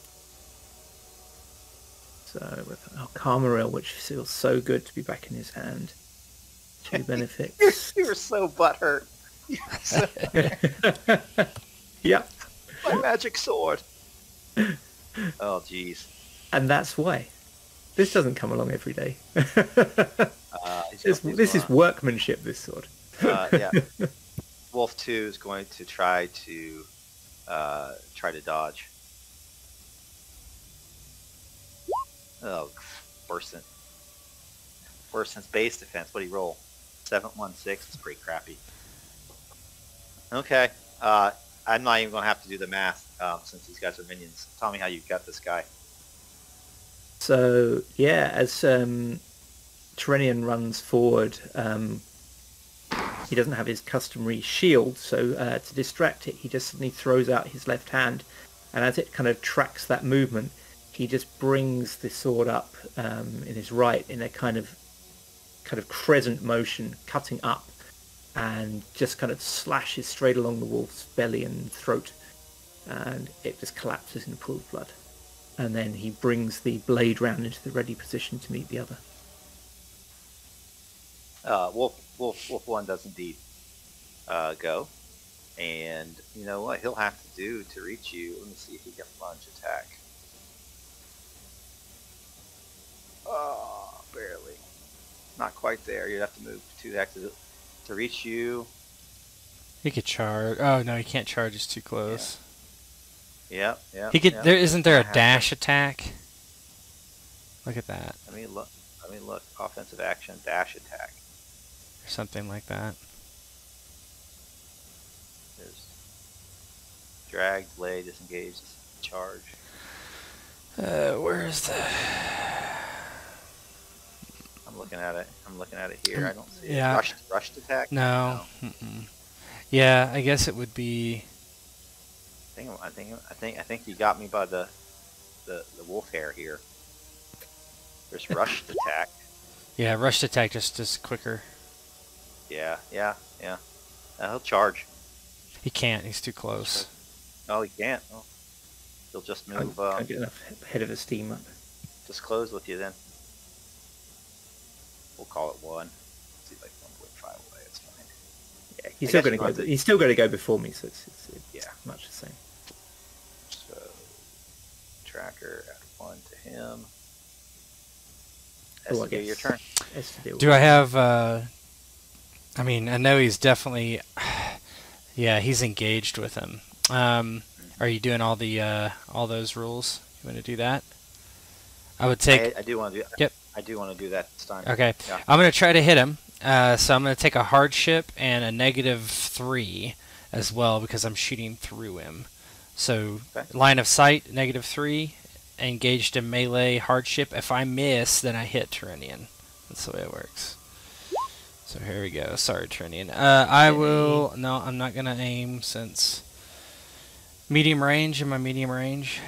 So with Karmaril, which feels so good to be back in his hand. 2 benefits. You were so butthurt. Yeah. My magic sword. Oh, jeez. And that's why. This doesn't come along every day. This is workmanship, this sword. Yeah. Wolf 2 is going to try to dodge. Oh, worsen's base defense. What do you roll? 716. It's pretty crappy. Okay. I'm not even going to have to do the math since these guys are minions. Tell me how you got this guy. So, yeah, as Terenion runs forward, he doesn't have his customary shield, so to distract it, he just suddenly throws out his left hand, and as it kind of tracks that movement, he just brings the sword up in his right in a kind of crescent motion, cutting up, and just kind of slashes straight along the wolf's belly and throat, and it just collapses in a pool of blood. And then he brings the blade round into the ready position to meet the other. Wolf 1 does indeed go. And you know what he'll have to do to reach you? Let me see if he can lunge attack. Oh, barely. Not quite there. You'd have to move 2 hexes to reach you. He could charge. Oh no, he can't charge. It's too close. Yeah. He could. There isn't there a dash attack? Look at that. Let me look. Offensive action, dash attack. Or something like that. There's drag, delay, disengage, charge. Where is the? I'm looking at it here. I don't see it. Yeah. Rushed attack? No. Yeah, I guess it would be. I think you got me by the wolf hair here. There's rushed attack. Yeah, rushed attack just quicker. Yeah. He'll charge. He can't. He's too close. Oh, he can't. Oh. He'll just move. Can't get enough head of esteem up. Just close with you then. We'll call it 1. Let's see, like 1.5 away. It's fine. Yeah, he's still going to go. He's still going to go before me, so it's much the same. So tracker add 1 to him. Oh, I guess your turn. Do I have? I mean, I know he's definitely. Yeah, he's engaged with him. Are you doing all those rules? You want to do that? I would take. I do want to do. Yep. I do want to do that this time. Okay. Yeah. I'm going to try to hit him. So I'm going to take a hardship and a -3 as well because I'm shooting through him. So line of sight -3, engaged in melee hardship. If I miss, then I hit Terenion. That's the way it works. So here we go. Sorry, Terenion. I will. No, I'm not going to aim since medium range. Am I medium range?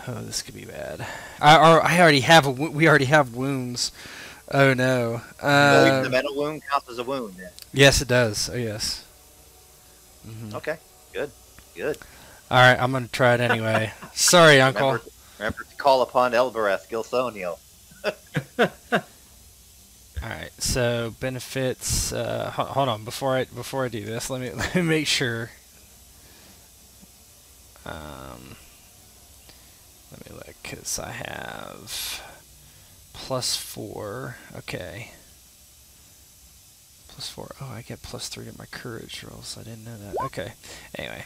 Oh, this could be bad. I already have we already have wounds. Oh no. The metal wound counts as a wound. Then. Yes, it does. Oh yes. Okay. Good. Good. All right, I'm gonna try it anyway. Sorry, Uncle. Remember to call upon Elbereth Gilthoniel. All right. So benefits. Hold on. Before I do this, let me make sure. Let me look, because I have +4. Okay. +4. Oh, I get +3 to my courage rolls. I didn't know that. Okay. Anyway.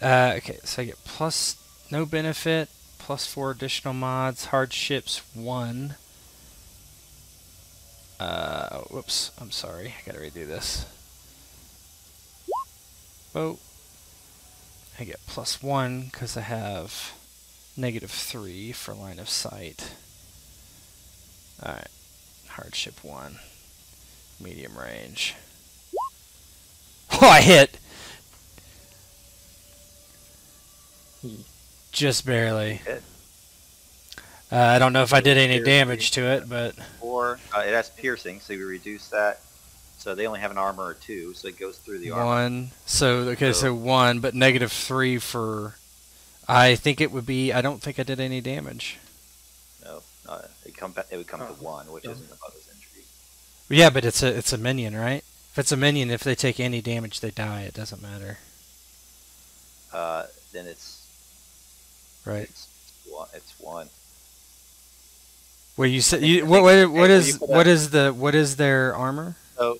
Okay, so I get no benefit, +4 additional mods, hardships 1. Whoops. I'm sorry. I gotta redo this. Oh. I get +1 because I have -3 for line of sight. Alright. Hardship 1. Medium range. Oh, I hit! Just barely. I don't know if I did any damage to it, but... Or it has piercing, so we reduce that. So they only have an armor of 2, so it goes through the armor. 1. So, okay, so 1, but -3 for... I think it would be... I don't think I did any damage. No, it would come to 1, which isn't above his injury. Yeah, but it's a minion, right? If it's a minion, if they take any damage, they die. It doesn't matter. Then it's... Right. It's 1. Well, you said what is their armor? So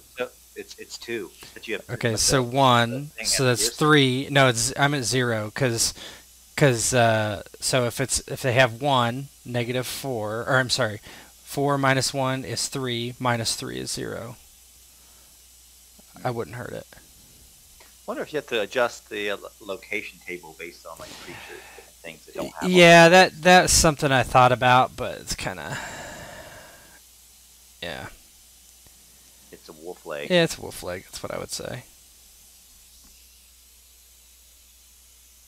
it's 2 that you have. Okay, so 1. So that's 3. No, I'm at 0 because so if they have 1, -4, or I'm sorry, 4 minus 1 is 3, -3 is 0. I wouldn't hurt it. I wonder if you have to adjust the location table based on like creatures, different things that don't have. Yeah, that's something I thought about, but it's kind of yeah. It's a wolf leg. Yeah, it's a wolf leg. That's what I would say.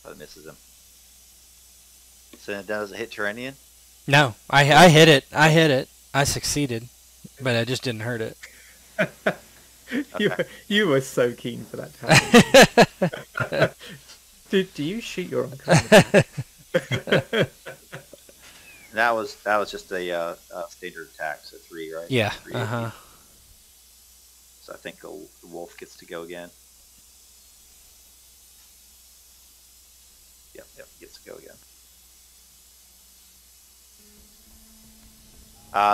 But it misses him. So then does it hit Terenion? No, I hit it. I hit it. I succeeded, but I just didn't hurt it. Okay. You were so keen for that to happen. Do you shoot your own cover? That was just a standard attack, so 3, right? Yeah. 3 So I think the wolf gets to go again. Yep, gets to go again.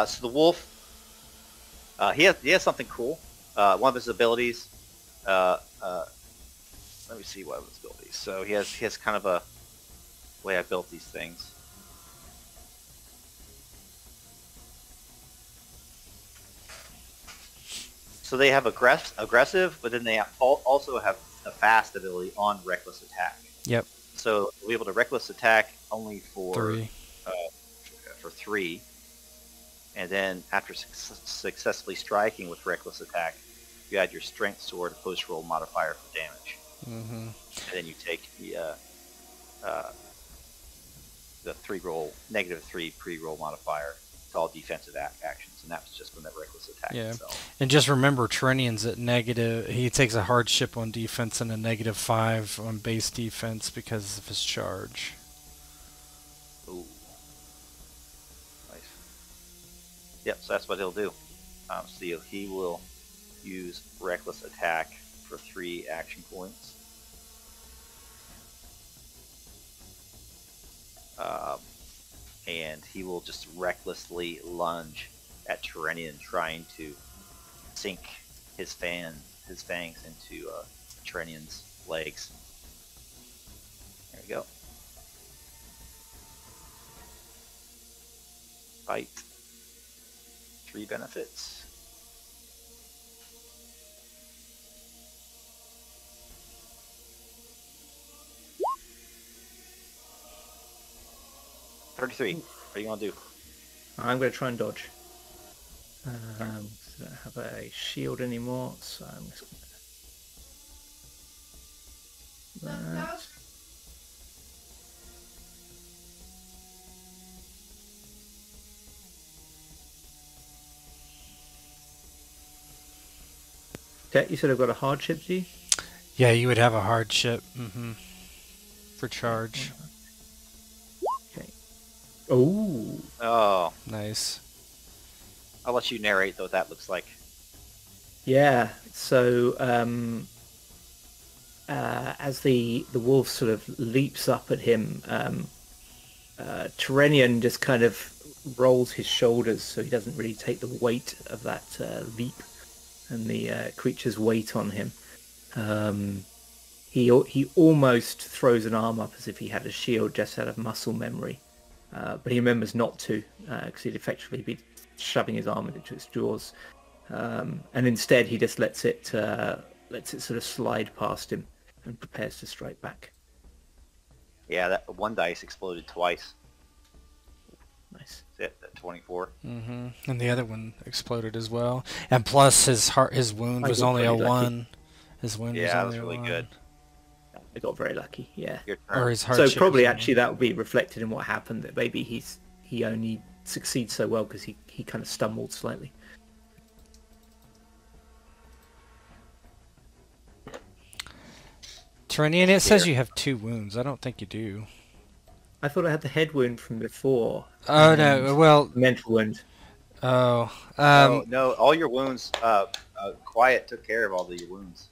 So the wolf, he has something cool. One of his abilities. Let me see one of his abilities. So he has kind of a way I built these things. So they have aggressive, but then they also have a fast ability on reckless attack. Yep. So we'll be able to reckless attack only for 3. For 3, and then after successfully striking with reckless attack, you add your strength sword post roll modifier for damage. Mm-hmm. And then you take the -3 pre-roll modifier called defensive actions, and that was just from that reckless attack Yeah. itself. And just remember, Terenion's at negative. He takes a hardship on defense and a -5 on base defense because of his charge. Ooh. Nice. Yep, so that's what he'll do. So he will use reckless attack for 3 action points. And he will just recklessly lunge at Terenion, trying to sink his fangs into Terenion's legs. There we go. Fight. 3 benefits. $33. What are you gonna do? I'm going to try and dodge. So I don't have a shield anymore, so I'm just going to... That. Okay, you said I've got a hardship, do you? Yeah, you would have a hardship for charge. Okay. Oh. Oh, Nice. I'll let you narrate though what that looks like. Yeah, so as the wolf sort of leaps up at him, Terenion just kind of rolls his shoulders so he doesn't really take the weight of that leap and the creature's weight on him. He almost throws an arm up as if he had a shield just out of muscle memory, but he remembers not to because he'd effectively be shoving his arm into its jaws, and instead he just lets it sort of slide past him and prepares to strike back. Yeah, that one dice exploded twice. Nice. That's it, at 24. And the other one exploded as well. And plus, his wound was only a 1. His wound was only really a 1. good. I got very lucky. Yeah. Your turn. Or his So hardship probably was actually that would be reflected in what happened. That maybe he only succeeds so well because he kind of stumbled slightly. Terenion, it says you have 2 wounds. I don't think you do. I thought I had the head wound from before. Oh no, well, mental wound. oh, No, all your wounds. Quiet took care of all your wounds.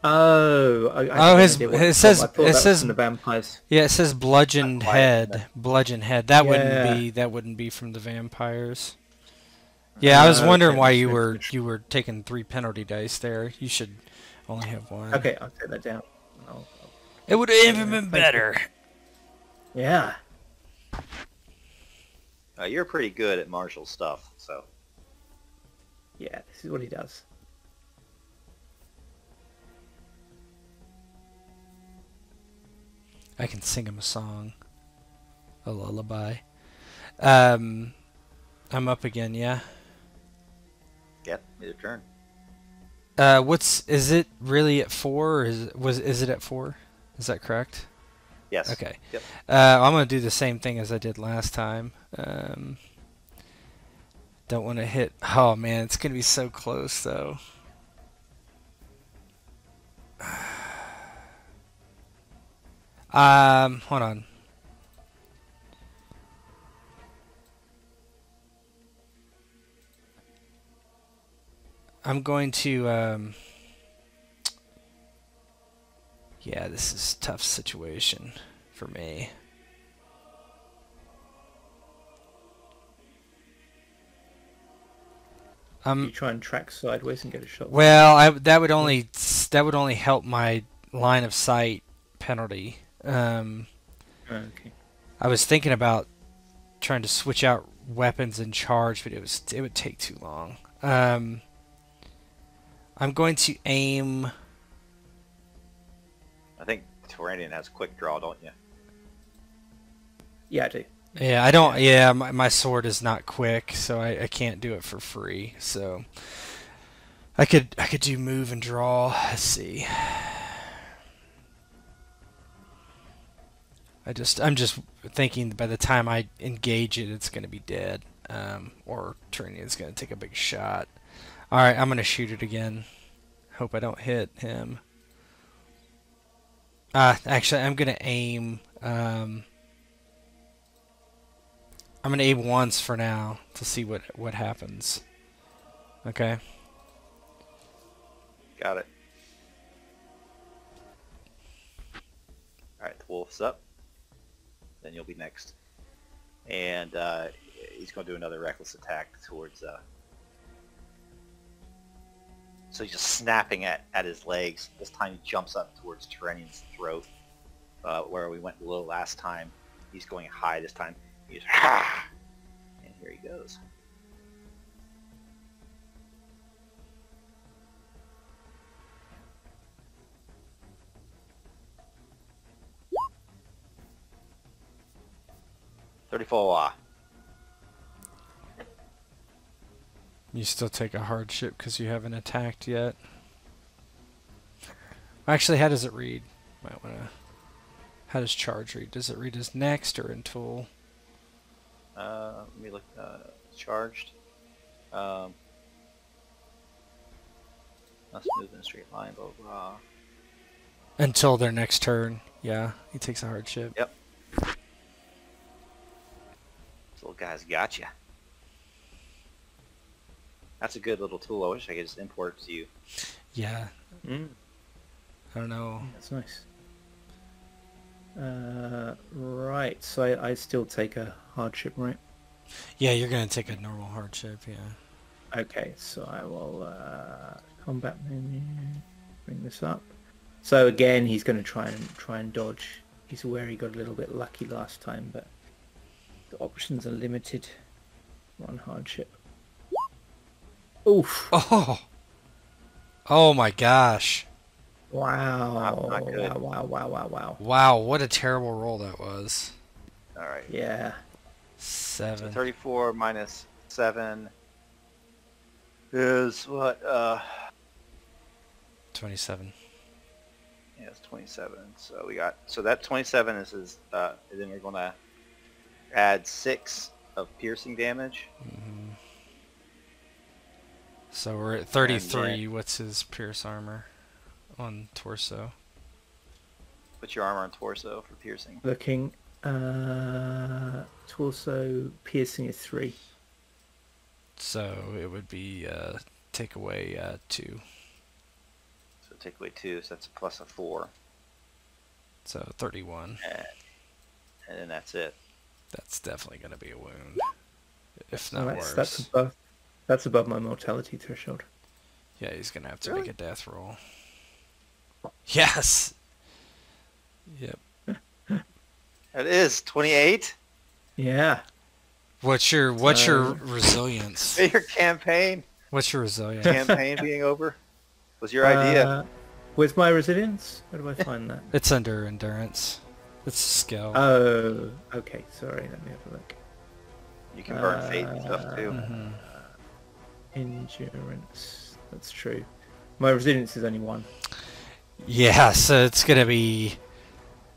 Oh, it says from the vampires. Yeah, it says bludgeoned Quiet. head. Bludgeoned head. That wouldn't be from the vampires. Yeah, I was wondering why you were taking 3 penalty dice there. You should only have 1. Okay, I'll take that down. It would have even been better. Yeah. You're pretty good at martial stuff, so. Yeah, this is what he does. I can sing him a song. A lullaby. I'm up again, yeah? Yep, your turn. Is it really at 4 or is it at 4? Is that correct? Yes. Okay. Yep. I'm going to do the same thing as I did last time. Don't want to hit... Oh, man, it's going to be so close, though. Hold on. I'm going to... Yeah, this is a tough situation for me. You try and track sideways and get a shot. Well, that would only help my line of sight penalty. Okay. I was thinking about trying to switch out weapons and charge, but it would take too long. I'm going to aim. I think Terenion has quick draw, don't you? Yeah, I do. Yeah, I don't. Yeah, my sword is not quick, so I can't do it for free. So I could do move and draw. Let's see. I'm just thinking by the time I engage it, it's going to be dead. Or Terenion's going to take a big shot. All right, I'm going to shoot it again. Hope I don't hit him. Actually, I'm going to aim. I'm going to aim once for now to see what happens. Okay. Got it. All right, the wolf's up. Then you'll be next. And he's going to do another reckless attack towards... So he's just snapping at his legs. This time he jumps up towards Terenion's throat, where we went low last time. He's going high this time. He's... And here he goes. You still take a hardship because you haven't attacked yet. Actually, how does it read? Might wanna. How does charge read? Does it read as next or in tool? Let me look. Charged. Must move in a straight line. Blah blah. Until their next turn. Yeah, he takes a hardship. Yep. This little guy's got you. That's a good little tool. I wish I could just import it to you. Yeah. I don't know. That's nice. Right, so I still take a hardship, right? Yeah, you're going to take a normal hardship, yeah. Okay, so I will combat menu, bring this up. So again, he's going to try and dodge. He's aware he got a little bit lucky last time, but the options are limited. One hardship. Oof! Oh! Oh my gosh! Wow! Not good. Wow! Wow! What a terrible roll that was. All right. Yeah. 7. So 34 minus 7 is what? 27. Yeah, it's 27. So we got. So that 27 is his. And then we're gonna add 6 of piercing damage. So we're at 33. What's his pierce armor on torso? What's your armor on torso for piercing? Looking. Torso piercing is 3. So it would be take away 2. So take away 2, so that's plus a 4. So 31. And then that's it. That's definitely going to be a wound, if So not worse. That's above my mortality threshold. Yeah, he's going to have to make a death roll. Yes! Yep. It is 28. Yeah. What's your resilience? Your campaign What's your resilience? being over was your idea. With my resilience? Where do I find that? It's under endurance. It's a skill. Oh, okay. Sorry, let me have a look. You can burn fate and stuff too. Mhm. Endurance. That's true. My resilience is only 1. Yeah, so it's gonna be.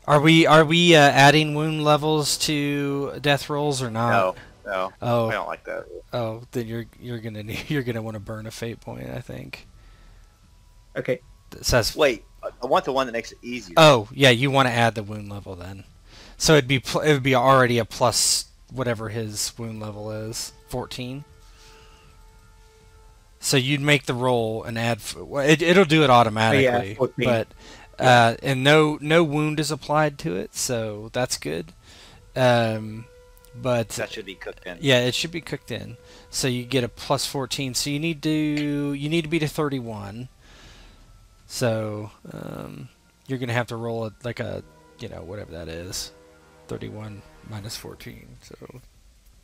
Are we adding wound levels to death rolls or not? No. Oh. I don't like that. Oh, then you're gonna want to burn a fate point, I think. Okay. It says. Wait, I want the one that makes it easier. Oh, yeah, you want to add the wound level then. So it would be already a plus whatever his wound level is, 14. So you'd make the roll and add. It'll do it automatically, 14. but and no wound is applied to it, so that's good. But That should be cooked in. yeah, it should be cooked in. So you get a plus 14. So you need to beat a 31. So you're gonna have to roll it like a whatever that is, 31 minus 14. So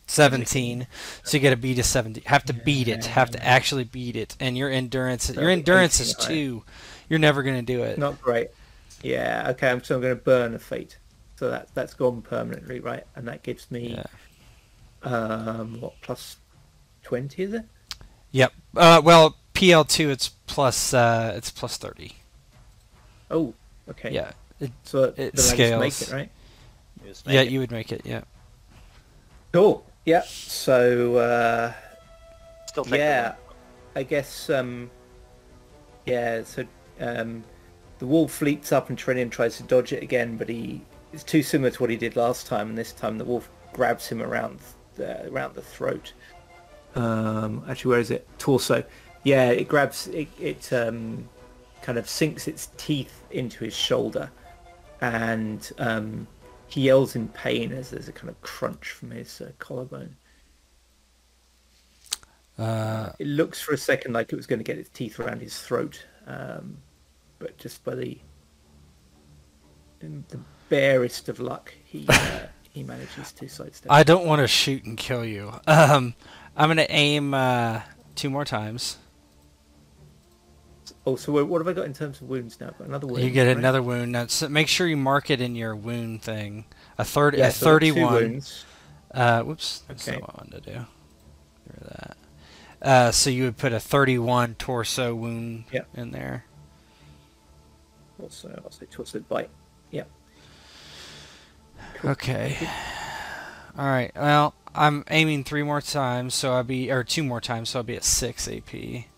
17. So you got to beat a 70. Have to beat it. Have to actually beat it. And your endurance is 2. You're never gonna do it. Not great. Yeah. Okay. So I'm going to burn a fate. So that's gone permanently, right? And that gives me what, plus 20? Is it? Yep. Well, PL2 it's plus 30. Oh. Okay. Yeah. So it then I scales. just make it, right? You just Yeah, make it. you would make it. Yeah. Cool. Yeah. So Still take yeah, I guess yeah. So the wolf leaps up and Terenion tries to dodge it again, but it's too similar to what he did last time. And this time the wolf grabs him around the throat. Actually, where is it? Torso. Yeah, it grabs it. It kind of sinks its teeth into his shoulder, and he yells in pain as there's a kind of crunch from his collarbone. It looks for a second like it was going to get its teeth around his throat, but just by the barest of luck, he manages to sidestep. I don't want to shoot and kill you. I'm gonna aim 2 more times. Oh, so what have I got in terms of wounds now? I've got another wound. You get right? another wound. Now, so make sure you mark it in your wound thing. A Yeah, so I've got 31. 2 wounds. Whoops. That's Okay. not what I wanted to do. Get rid of that. So you would put a 31 torso wound Yep. in there. Also, I'll say torso bite. Yeah. Okay. All right. Well, I'm aiming 3 more times, so I'll be, or 2 more times, so I'll be at 6 AP.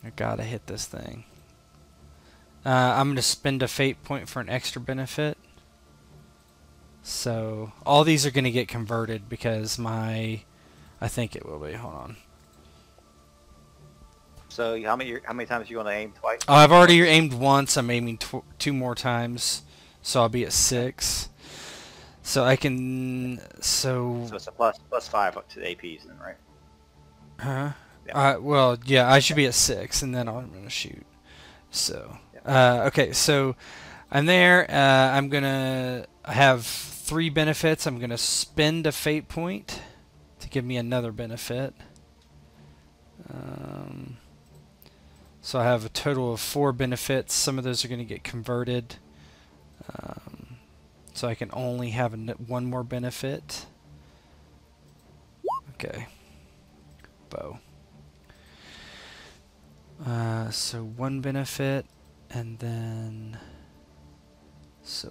I gotta hit this thing. I'm gonna spend a fate point for an extra benefit. So all these are gonna get converted because I think it will be. Hold on. So how many times you want to aim? Twice? Oh, I've already aimed once. I'm aiming 2 more times, so I'll be at 6. So I can. So So it's a plus 5 up to the APs then, right? huh? Yeah. Well, yeah, I should be at 6, and then I'm gonna shoot. So, okay, so I'm there. I'm gonna have 3 benefits. I'm gonna spend a fate point to give me another benefit. So I have a total of 4 benefits. Some of those are gonna get converted. So I can only have 1 more benefit. Okay. Bow. So 1 benefit, and then so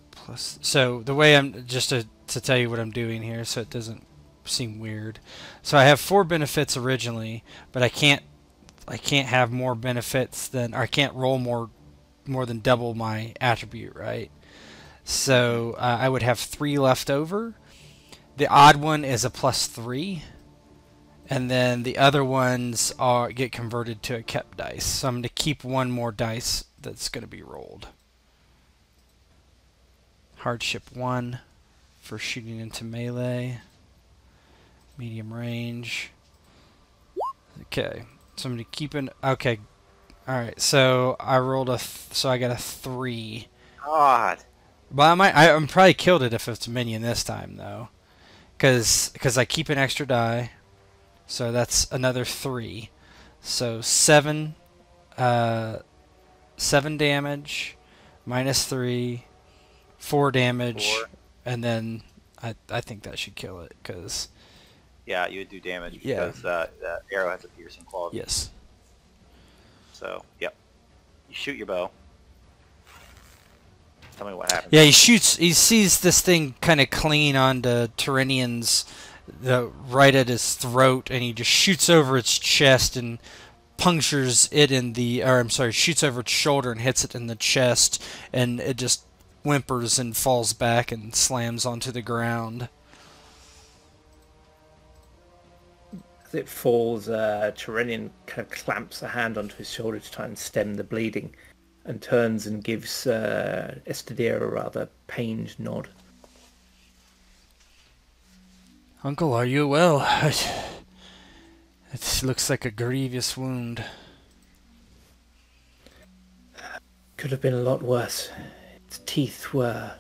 the way I'm just to tell you what I'm doing here, so it doesn't seem weird. So I have 4 benefits originally, but I can't have more benefits than, or I can't roll more than double my attribute, right? So I would have 3 left over. The odd one is a +3. And then the other ones get converted to a kept dice. So I'm going to keep 1 more dice that's going to be rolled. Hardship 1 for shooting into melee. Medium range. Okay. So I'm going to keep an... Okay. Alright, so I rolled so I got a 3. God. But I'm probably killed it if it's a minion this time, though. Because I keep an extra die. So that's another 3. So 7 damage, -3, 4 damage, 4. and then I think that should kill it, because... Yeah, you would do damage Yeah. because the arrow has a piercing quality. Yes. So, yep. You shoot your bow. Tell me what happens. Yeah, he sees this thing kind of clinging onto Terenion's right at his throat, and he just shoots over its chest and punctures it shoots over its shoulder and hits it in the chest, and it just whimpers and falls back and slams onto the ground. As it falls, Terenion kind of clamps a hand onto his shoulder to try and stem the bleeding, and turns and gives Estedir a rather pained nod. Uncle, are you well? It looks like a grievous wound. Could have been a lot worse. Its teeth were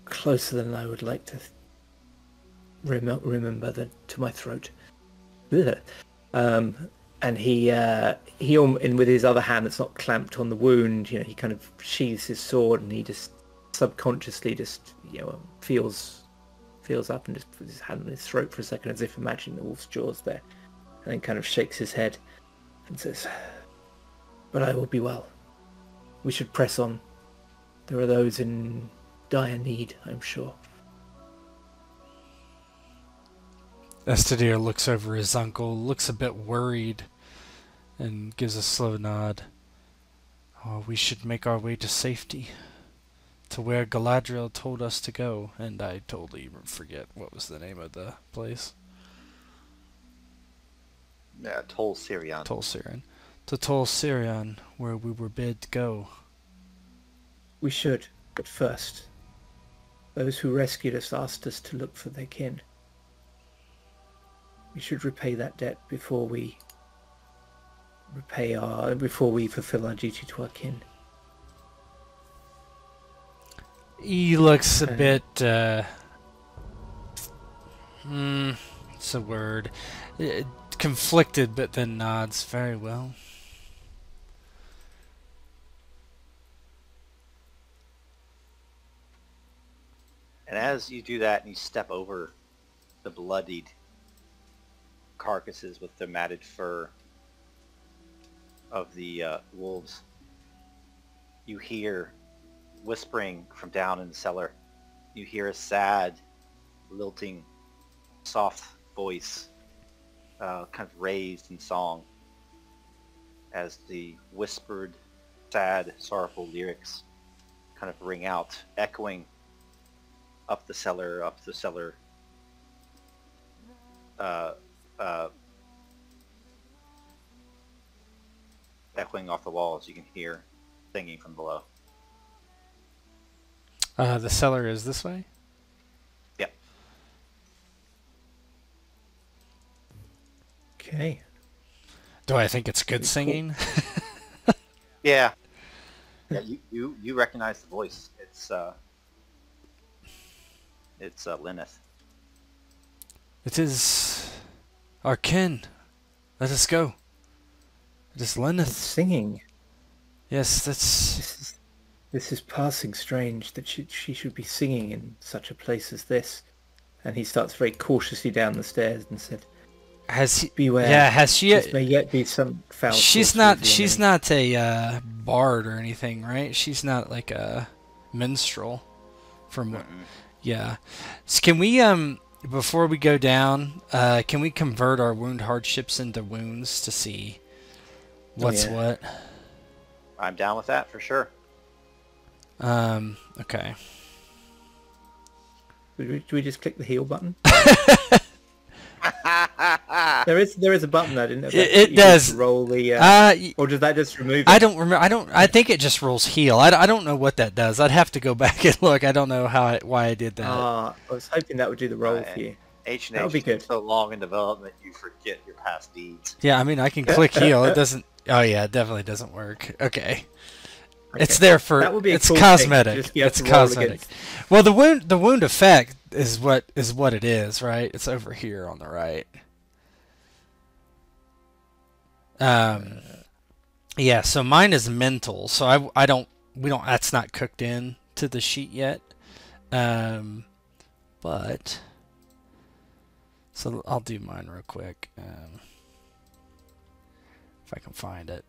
closer than I would like to remember to my throat. And he with his other hand that's not clamped on the wound, he kind of sheathes his sword, and he just subconsciously feels up and just puts his hand on his throat for a second, as if imagining the wolf's jaws there, and then kind of shakes his head and says, "But I will be well. We should press on. There are those in dire need, I'm sure. Estedir looks over his uncle, looks a bit worried, and gives a slow nod. Oh, we should make our way to safety. To where Galadriel told us to go, and I totally forget what was the name of the place. Yeah, Tol Sirion. Tol Sirion. To Tol Sirion, where we were bid to go. We should, but first, those who rescued us asked us to look for their kin. We should repay that debt before we fulfill our duty to our kin. He looks a bit, it's a word, conflicted, but then nods. Very well. And as you do that and you step over the bloodied carcasses with the matted fur of the wolves, you hear whispering from down in the cellar. You hear a sad, lilting, soft voice, kind of raised in song, as the whispered, sad, sorrowful lyrics kind of ring out, echoing up the cellar, echoing off the walls. You can hear singing from below. The cellar is this way? Yep. Okay. Do I think it's good Cool. singing? Yeah. Yeah, you recognize the voice. It's Lyneth. It is our kin. Let us go. It is It's Lyneth. singing. Yes, that's... This is passing strange that she should be singing in such a place as this. And he starts very cautiously down the stairs and said, Has he... "Beware. Yeah, has she... This may yet be some foul." She's not a bard or anything, right? She's not like a minstrel. From what... Yeah. So can we, before we go down, can we convert our wound hardships into wounds to see what's what? I'm down with that for sure. Okay. Do we just click the heal button? There is a button that didn't. It does. Roll the. Or does that just remove it? I don't remember. I think it just rolls heal. I don't know what that does. I'd have to go back and look. I don't know why I did that. I was hoping that would do the roll for you. H&H That would be good. so long in development you forget your past deeds. Yeah, I mean I can click heal. It doesn't. Oh yeah, it definitely doesn't work. Okay. It's there for. That would be a it's cool cosmetic. thing. It's cosmetic. Well, the wound effect is what it is, right? It's over here on the right. Yeah. So mine is mental. So we don't. That's not cooked in to the sheet yet. But so I'll do mine real quick. If I can find it.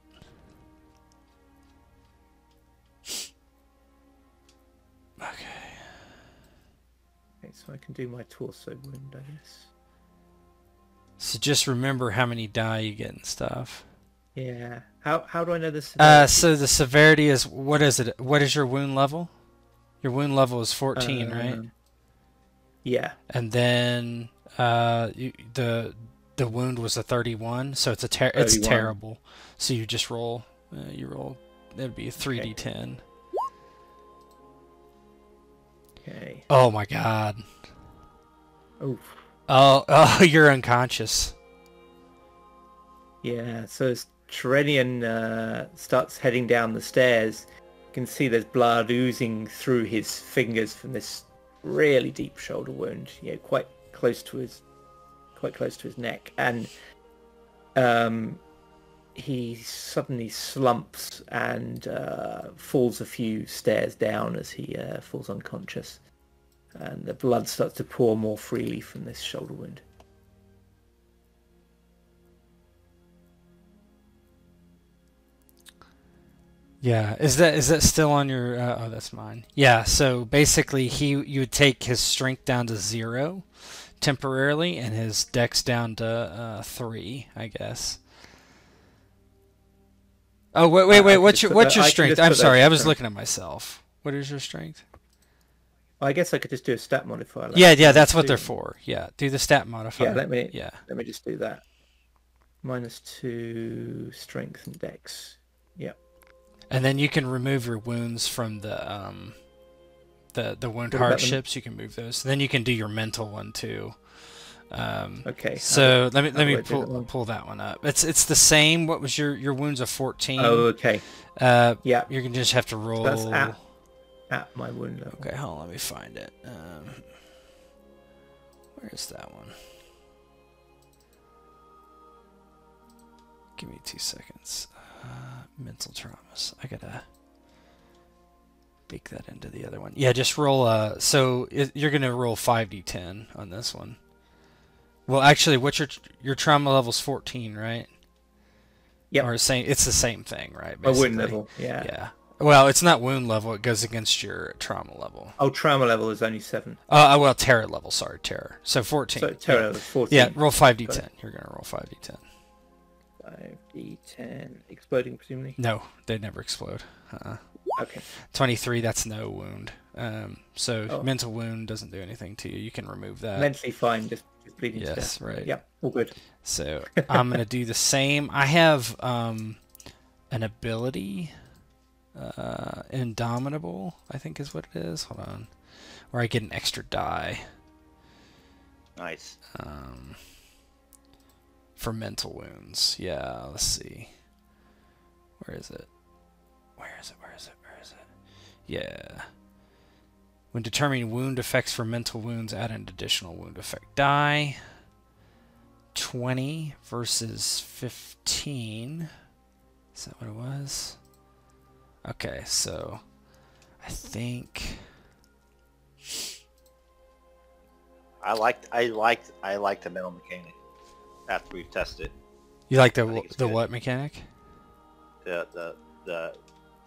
Okay, so I can do my torso wound, I guess. So just remember how many die you get and stuff. Yeah. How do I know this? So the severity is, what is it? What is your wound level? Your wound level is 14, right? Yeah. And then the wound was a 31, so it's it's terrible. So you just roll. That'd be a 3d10. Okay. Oh my god. Oof. Oh, you're unconscious. Yeah, so as Terenion starts heading down the stairs, you can see there's blood oozing through his fingers from this really deep shoulder wound, quite close to his neck, and he suddenly slumps and falls a few stairs down as he falls unconscious, and the blood starts to pour more freely from this shoulder wound. Yeah, is that still on your? Oh, that's mine. Yeah, so basically, you would take his strength down to 0 temporarily, and his dex down to 3, I guess. Oh wait! What's your strength? I'm sorry, I was looking at myself. What is your strength? I guess I could just do a stat modifier. Like Yeah, that's what they're for. Yeah, do the stat modifier. Yeah, let me just do that. -2 strength and dex. Yeah. And then you can remove your wounds from the wound hardships. You can move those. And then you can do your mental one too. Okay. So let me pull that one up. It's the same. What was your wounds of 14? Oh, okay. Yeah. You're gonna just have to roll. So that's at my wound level. Okay, hold on. Let me find it. Where's that one? Give me 2 seconds. Mental traumas. I gotta bake that into the other one. Yeah, just roll. You're gonna roll 5d10 on this one. Well, actually, what's your trauma level's 14, right? Yeah. Or it's the same thing, right? My wound level. Yeah. Yeah. Well, it's not wound level. It goes against your trauma level. Oh, trauma level is only 7. Well, terror level. Sorry, terror. So 14. So terror level is 14. Yeah, roll 5d10. You're gonna roll 5d10. 5d10 exploding, presumably. No, they never explode. Okay. 23. That's no wound. Mental wound doesn't do anything to you. You can remove that. Mentally fine, just bleeding to death. Yes, right. Yeah, all good. So I'm gonna do the same. I have an ability, Indomitable, I think is what it is. Hold on, where I get an extra die. Nice. For mental wounds. Yeah, let's see. Where is it? Yeah. When determining wound effects for mental wounds, add an additional wound effect die. 20 versus 15. Is that what it was? Okay, so I think I like the mental mechanic after we've tested. You like the what mechanic? The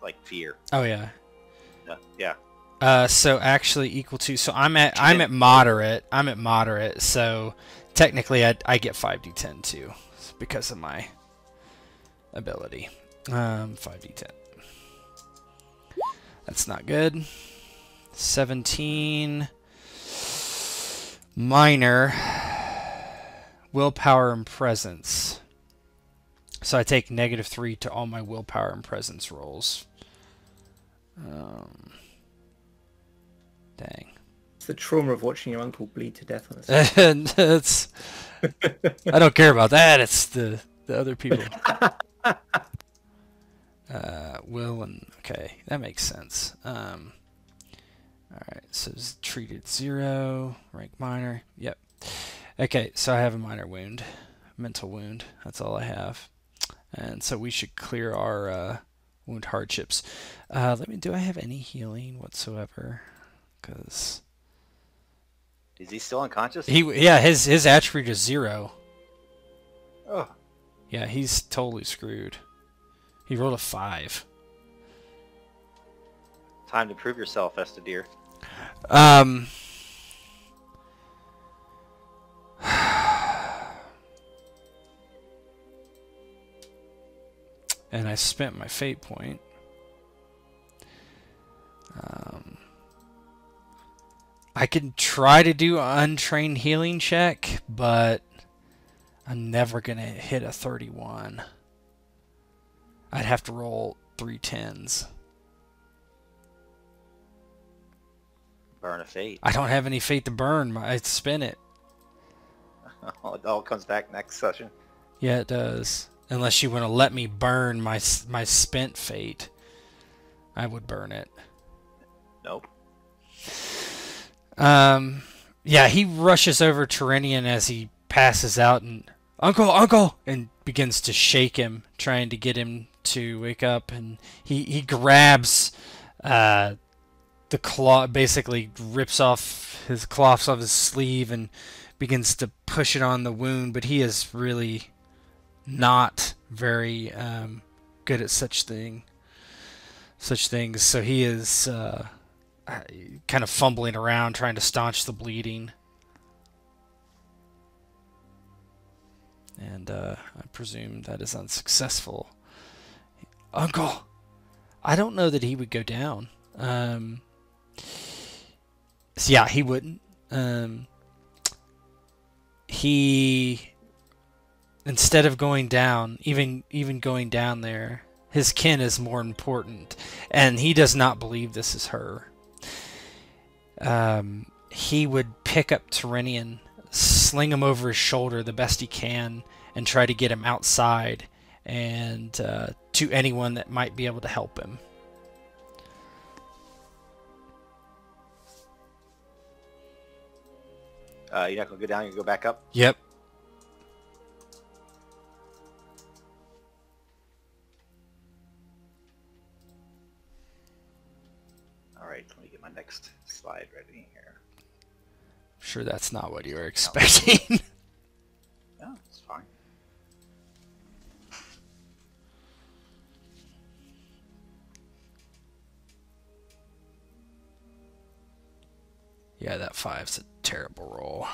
like fear. Oh yeah. Yeah. So actually equal to. So I'm at moderate. So technically I get 5d10 too, because of my ability. 5d10. That's not good. 17. Minor. Willpower and presence. So I take -3 to all my willpower and presence rolls. Dang. It's the trauma of watching your uncle bleed to death on a It's I don't care about that. It's the other people. Will and okay, that makes sense. All right, so it's treated 0, rank minor. Yep. Okay, so I have a minor wound, mental wound. That's all I have, and so we should clear our wound hardships. Do I have any healing whatsoever? Because is he still unconscious? His attribute is 0. Oh. Yeah, he's totally screwed. He rolled a 5. Time to prove yourself, Estedir. And I spent my fate point. I can try to do an untrained healing check, but I'm never going to hit a 31. I'd have to roll 3 10s. Burn a fate. I don't have any fate to burn. I spent it. It all comes back next session. Yeah, it does. Unless you want to let me burn my spent fate, I would burn it. Nope. Yeah, he rushes over Terenion as he passes out and Uncle, and begins to shake him, trying to get him to wake up. And he grabs the claw, basically rips off his cloths off his sleeve and begins to push it on the wound. But he is really not very good at such thing. such things. So he is kind of fumbling around, trying to staunch the bleeding. And I presume that is unsuccessful. Uncle, I don't know that he would go down. So yeah, he wouldn't. He, instead of going down, even going down there, his kin is more important, and he does not believe this is her. He would pick up Terenion, sling him over his shoulder the best he can, and try to get him outside and to anyone that might be able to help him. You're not going to go down, you go back up? Yep. Alright, let me get my next slide ready here. I'm sure that's not what you were expecting. No, it's fine. Yeah, that 5's a terrible roll.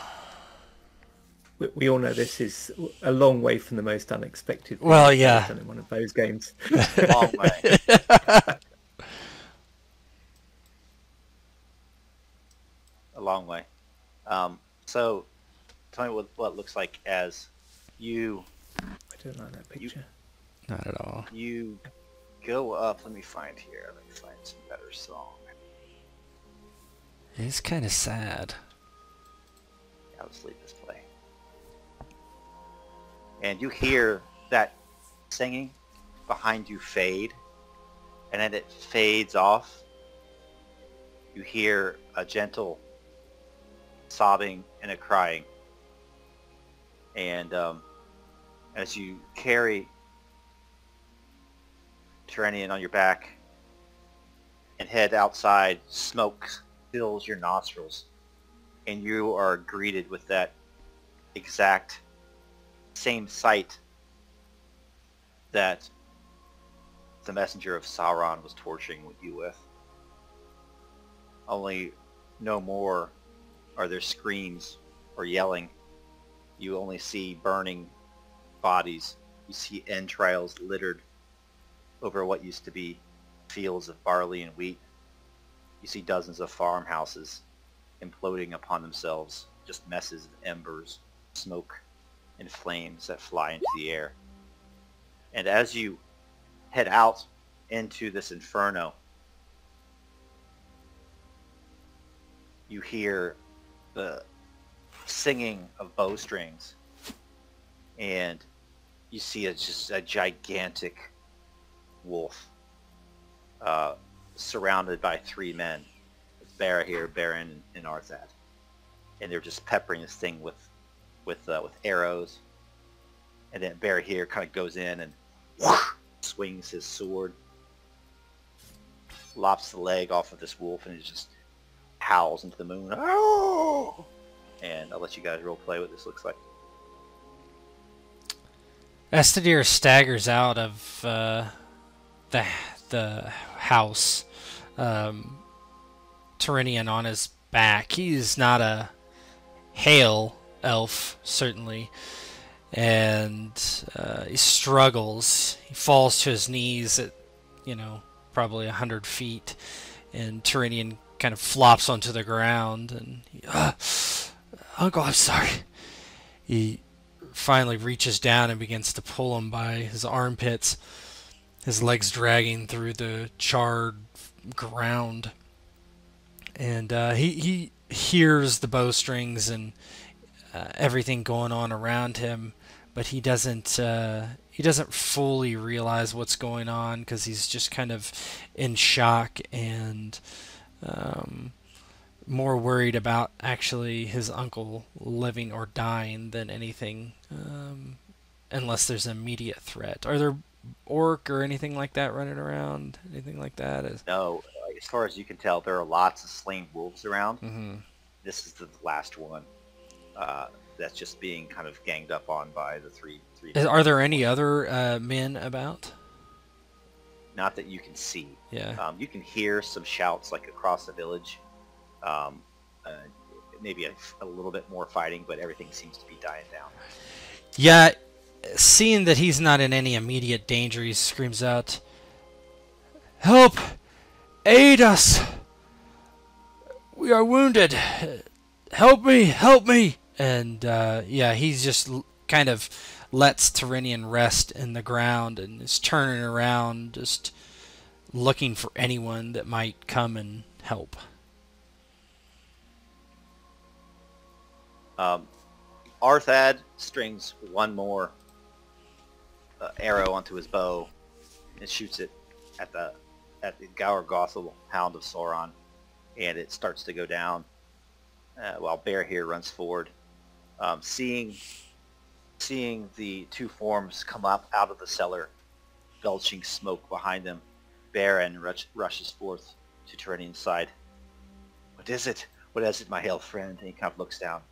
We all know this is a long way from the most unexpected thing Well, I've yeah. done in one of those games. Long way. A long way. So, tell me what it looks like as you... I don't like that picture. Not at all. You go up. Let me find here. Let me find some better song. It's kind of sad. Yeah, let's leave this play. And you hear that singing behind you fade, and then it fades off. You hear a gentle sobbing and a crying. And as you carry Terenion on your back and head outside, smoke fills your nostrils, and you are greeted with that exact same sight that the messenger of Sauron was torturing you with. Only no more are there screams or yelling. You only see burning bodies. You see entrails littered over what used to be fields of barley and wheat. You see dozens of farmhouses imploding upon themselves, just messes of embers, smoke, and flames that fly into the air. And as you head out into this inferno, you hear the singing of bowstrings, and you see just a gigantic wolf surrounded by 3 men. It's Barahir, Baron, and Arthad, and they're just peppering this thing with arrows. And then Barahir kind of goes in and swings his sword, lops the leg off of this wolf, and it just howls into the moon. Oh! And I'll let you guys role play what this looks like. Estedir staggers out of the house, Terenion on his back. He's not a hale elf, certainly, and he struggles. He falls to his knees at, probably 100 feet, and Terenion kind of flops onto the ground, and Uncle, I'm sorry. He finally reaches down and begins to pull him by his armpits, his legs dragging through the charred ground. And he hears the bowstrings and everything going on around him, but he doesn't fully realize what's going on, because he's just kind of in shock and more worried about actually his uncle living or dying than anything, unless there's an immediate threat. Are there orc or anything like that running around? Anything like that? No, as far as you can tell, there are lots of slain wolves around. Mm-hmm. This is the last one that's just being kind of ganged up on by the three. Are there any other men about? not that you can see. Yeah. You can hear some shouts like across the village. Maybe a little bit more fighting, but everything seems to be dying down. Yeah, seeing that he's not in any immediate danger, he screams out, "Help! Aid us! We are wounded! Help me! Help me!" And yeah, he's just kind of lets Terenion rest in the ground and is turning around, just looking for anyone that might come and help. Arthad strings one more arrow onto his bow and shoots it at the Dagor Bragolath, Hound of Sauron, and it starts to go down. While Bear here runs forward, seeing the two forms come up out of the cellar, belching smoke behind them, Baron rushes forth to Terenion's side. "What is it? What is it, my hail friend?" And he kind of looks down.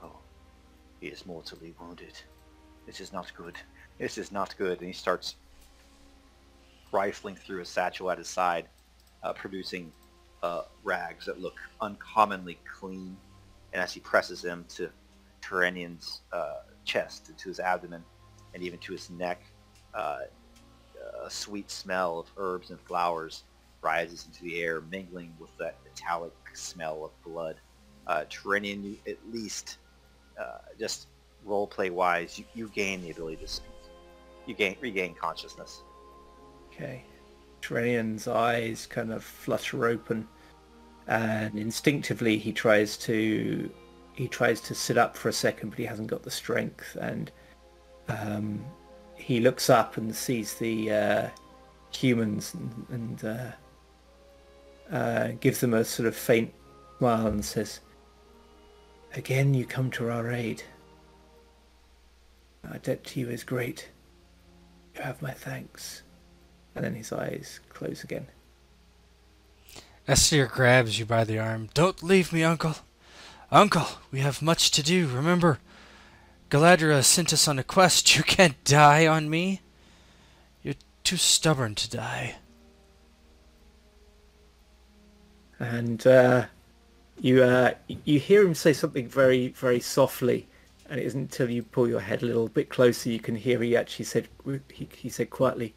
"Oh, he is mortally wounded. This is not good. This is not good." And he starts rifling through a satchel at his side, producing rags that look uncommonly clean. And as he presses them to Terenion's chest, to his abdomen, and even to his neck, a sweet smell of herbs and flowers rises into the air, mingling with that metallic smell of blood. Terenion, you at least, just roleplay-wise, you gain the ability to speak. You regain consciousness. Okay. Terenion's eyes kind of flutter open, and instinctively he tries to sit up for a second, but he hasn't got the strength. And he looks up and sees the humans and gives them a sort of faint smile and says, "Again you come to our aid. Our debt to you is great. You have my thanks." And then his eyes close again. Estedir grabs you by the arm. "Don't leave me, Uncle. Uncle, we have much to do. Remember, Galadriel sent us on a quest. You can't die on me. You're too stubborn to die." And you hear him say something very, very softly, and it isn't until you pull your head a little bit closer you can hear he actually said, he said quietly,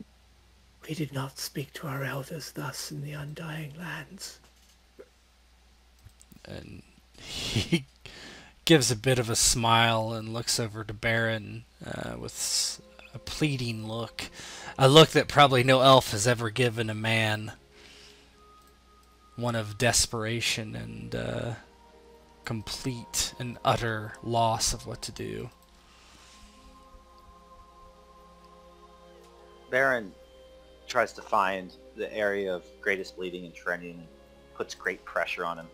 "We did not speak to our elders thus in the Undying Lands." And he gives a bit of a smile and looks over to Baron with a pleading look. A look that probably no elf has ever given a man. One of desperation and complete and utter loss of what to do. Baron tries to find the area of greatest bleeding in Terenion and puts great pressure on him.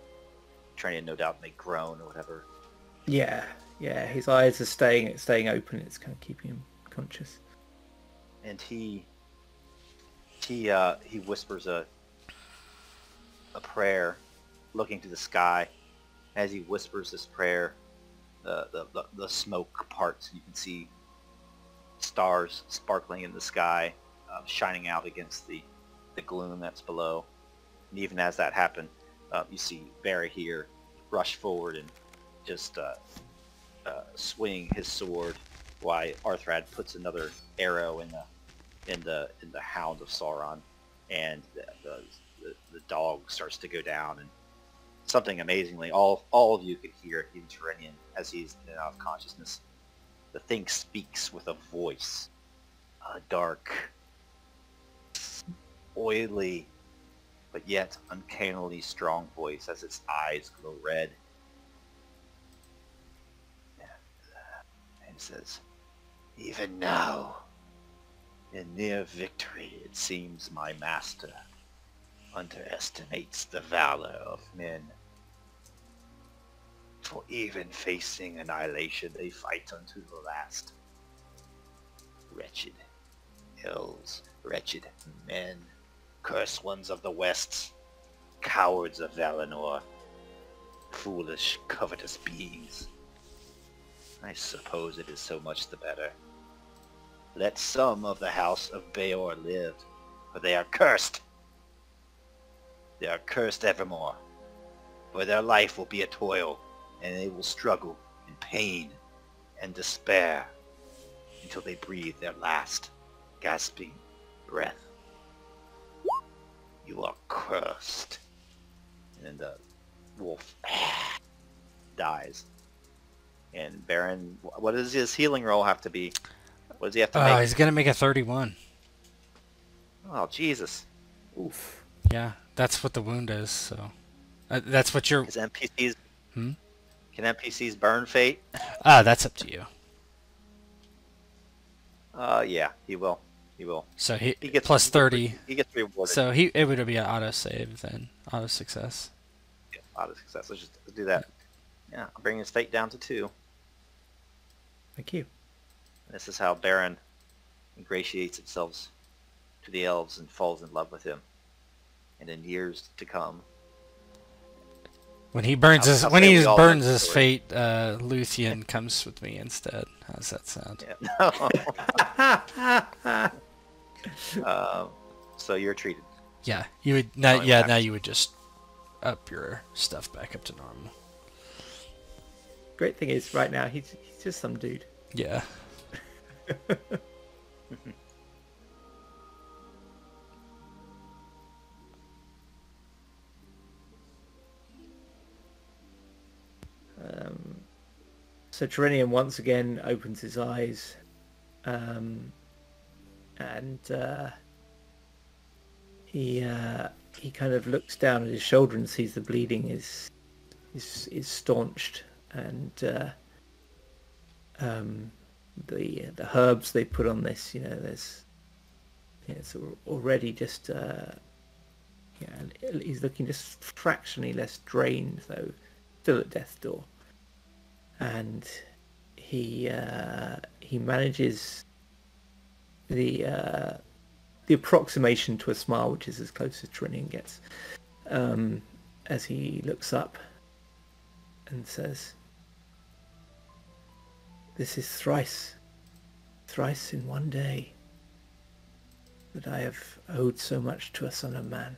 Terenion no doubt may groan or whatever. Yeah, his eyes are staying open. It's kind of keeping him conscious. And he whispers a prayer, looking to the sky. As he whispers this prayer, the smoke parts, and you can see stars sparkling in the sky, shining out against the gloom that's below. And even as that happened, you see Barry here rush forward and just swing his sword, while Arthrad puts another arrow in the Hound of Sauron, and the dog starts to go down. And something amazingly, all of you can hear in Terenion as he's in and out of consciousness. The thing speaks with a voice, a dark, oily, but yet uncannily strong voice as its eyes glow red. And it says, "Even now, in near victory, it seems my master underestimates the valor of men. For even facing annihilation, they fight unto the last. Wretched elves, wretched men, cursed ones of the West, cowards of Valinor, foolish, covetous beings. I suppose it is so much the better. Let some of the house of Beor live, for they are cursed. They are cursed evermore, for their life will be a toil, and they will struggle in pain and despair until they breathe their last gasping breath. You are cursed. And the wolf dies. And Baron, what does his healing roll have to be? What does he have to make? He's going to make a 31. Oh, Jesus. Oof. Yeah, that's what the wound is, so... that's what you're... Is NPCs... Hmm? Can NPCs burn fate? That's up to you. Yeah, he will. He will. So he gets plus 30. He gets rewarded. So it would be an auto save then. Auto success. Yeah, auto success. Let's do that. Yeah, I'll bring his fate down to 2. Thank you. This is how Baron ingratiates himself to the elves and falls in love with him. And in years to come, when he burns his story. fate, Luthien comes with me instead. How's that sound? Yeah. So you're treated. Yeah, you would now. Yeah, now you would just up your stuff back up to normal. Great thing is, right now he's just some dude. Yeah. So Terenion once again opens his eyes, and he kind of looks down at his shoulder and sees the bleeding is staunched, and the herbs they put on this, it's already just he's looking just fractionally less drained, though still at death's door. And he manages the approximation to a smile, which is as close as Terenion gets, as he looks up and says, "This is thrice in one day that I have owed so much to a son of man.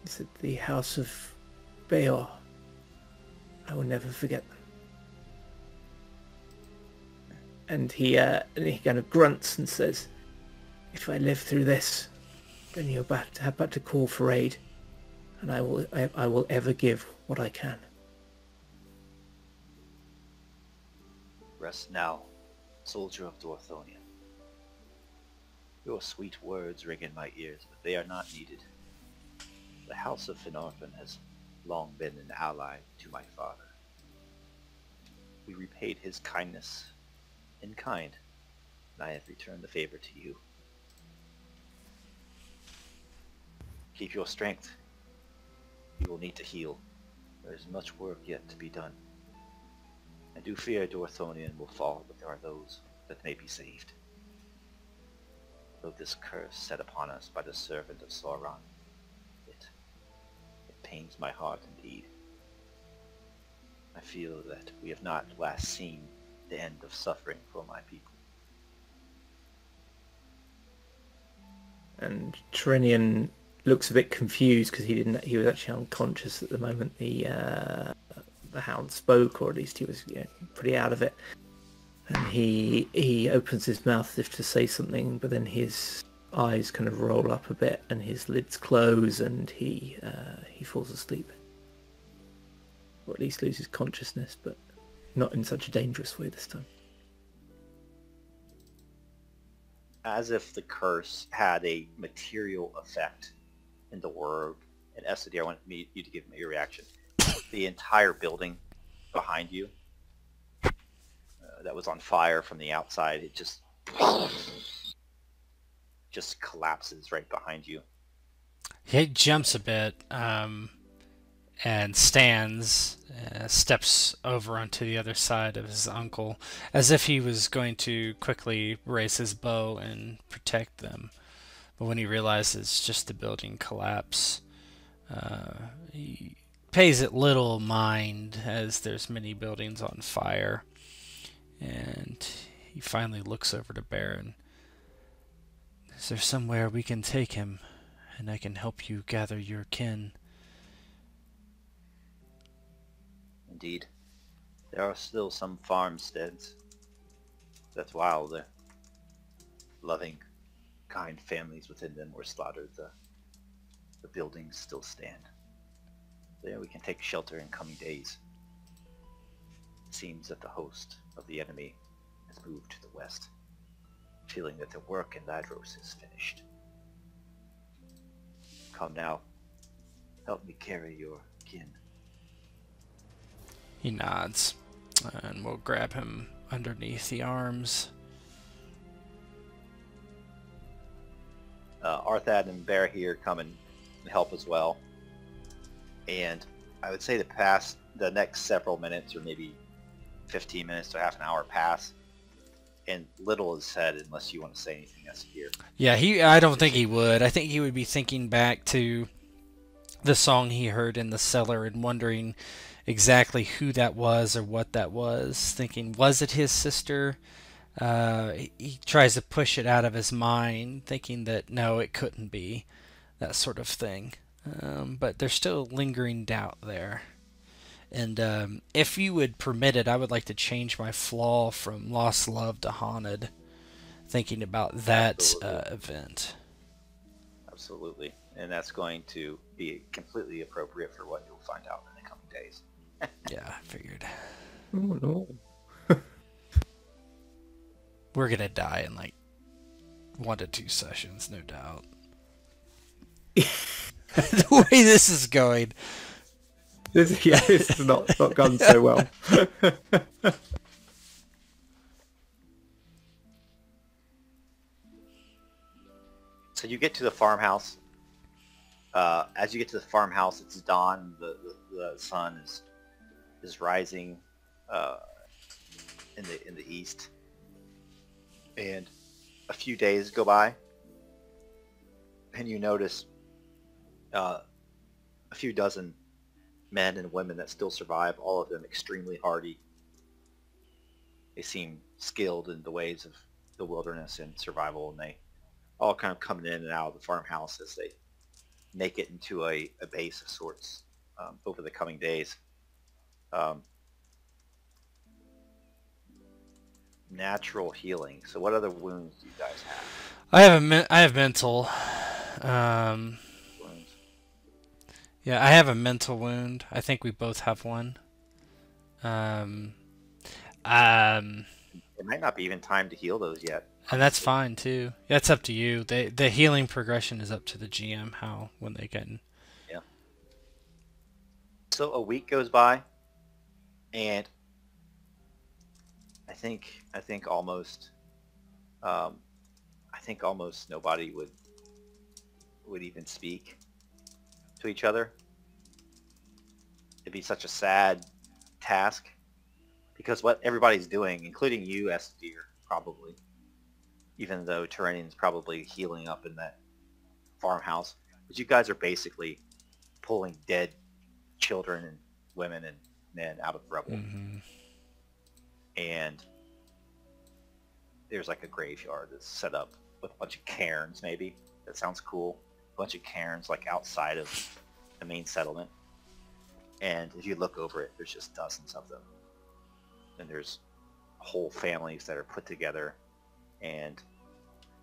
It's at the house of Beor. I will never forget them." And he kind of grunts and says, "If I live through this, then you're about to call for aid, and I will ever give what I can." Rest now, soldier of Dorthonion. Your sweet words ring in my ears, but they are not needed. The house of Finarfin has long been an ally to my father. We repaid his kindness in kind, and I have returned the favor to you. Keep your strength. You will need to heal. There is much work yet to be done. I do fear Dorthonion will fall, but there are those that may be saved. Though this curse set upon us by the servant of Sauron, it pains my heart indeed. I feel that we have not last seen the end of suffering for my people. And Terenion looks a bit confused because he was actually unconscious at the moment the hound spoke, or at least he was pretty out of it. And he opens his mouth as if to say something, but then his eyes kind of roll up a bit and his lids close, and he falls asleep. Or at least loses consciousness, but not in such a dangerous way this time. As if the curse had a material effect in the world. And Estedir, I want you to give me your reaction. The entire building behind you that was on fire from the outside, it just collapses right behind you. He jumps a bit and stands, steps over onto the other side of his uncle, as if he was going to quickly raise his bow and protect them. But when he realizes just the building collapse, he pays it little mind, as there's many buildings on fire, and he finally looks over to Baron. Is there somewhere we can take him, and I can help you gather your kin? Indeed. There are still some farmsteads that, while the loving, kind families within them were slaughtered, the buildings still stand. There we can take shelter in coming days. It seems that the host of the enemy has moved to the west, feeling that their work in Ladros is finished. Come now, help me carry your kin. He nods, and we'll grab him underneath the arms. Arthad and Bear here come and help as well. And I would say the next several minutes, or maybe 15 minutes to half an hour pass, and little is said unless you want to say anything else here. Yeah, I don't think he would. I think he would be thinking back to the song he heard in the cellar and wondering exactly who that was or what that was. Thinking, was it his sister? He tries to push it out of his mind, thinking that no, it couldn't be, that sort of thing. But there's still lingering doubt there. And if you would permit it, I would like to change my flaw from lost love to haunted, thinking about that event. Absolutely. And that's going to be completely appropriate for what you'll find out in the coming days. Yeah, I figured. Oh no. We're gonna die in like 1 to 2 sessions, no doubt. The way this is going. This is not gone so well. So you get to the farmhouse. As you get to the farmhouse, it's dawn. The sun is rising in the east, and a few days go by, and you notice a few dozen men and women that still survive. All of them extremely hardy. They seem skilled in the ways of the wilderness and survival, and they all kind of coming in and out of the farmhouse as they make it into a base of sorts over the coming days. Natural healing. So what other wounds do you guys have? I have mental. Wounds. Yeah, I have a mental wound. I think we both have one. It might not be even time to heal those yet. And that's fine too. That's up to you. The healing progression is up to the GM when they can. Yeah. So a week goes by, and I think almost nobody would even speak to each other. It'd be such a sad task, because what everybody's doing, including you, Estedir, probably, even though Terenion's probably healing up in that farmhouse, but you guys are basically pulling dead children and women and men out of rubble. Mm-hmm. And there's like a graveyard that's set up with a bunch of cairns, maybe. That sounds cool. A bunch of cairns like outside of the main settlement. And if you look over it, there's just dozens of them. And there's whole families that are put together, and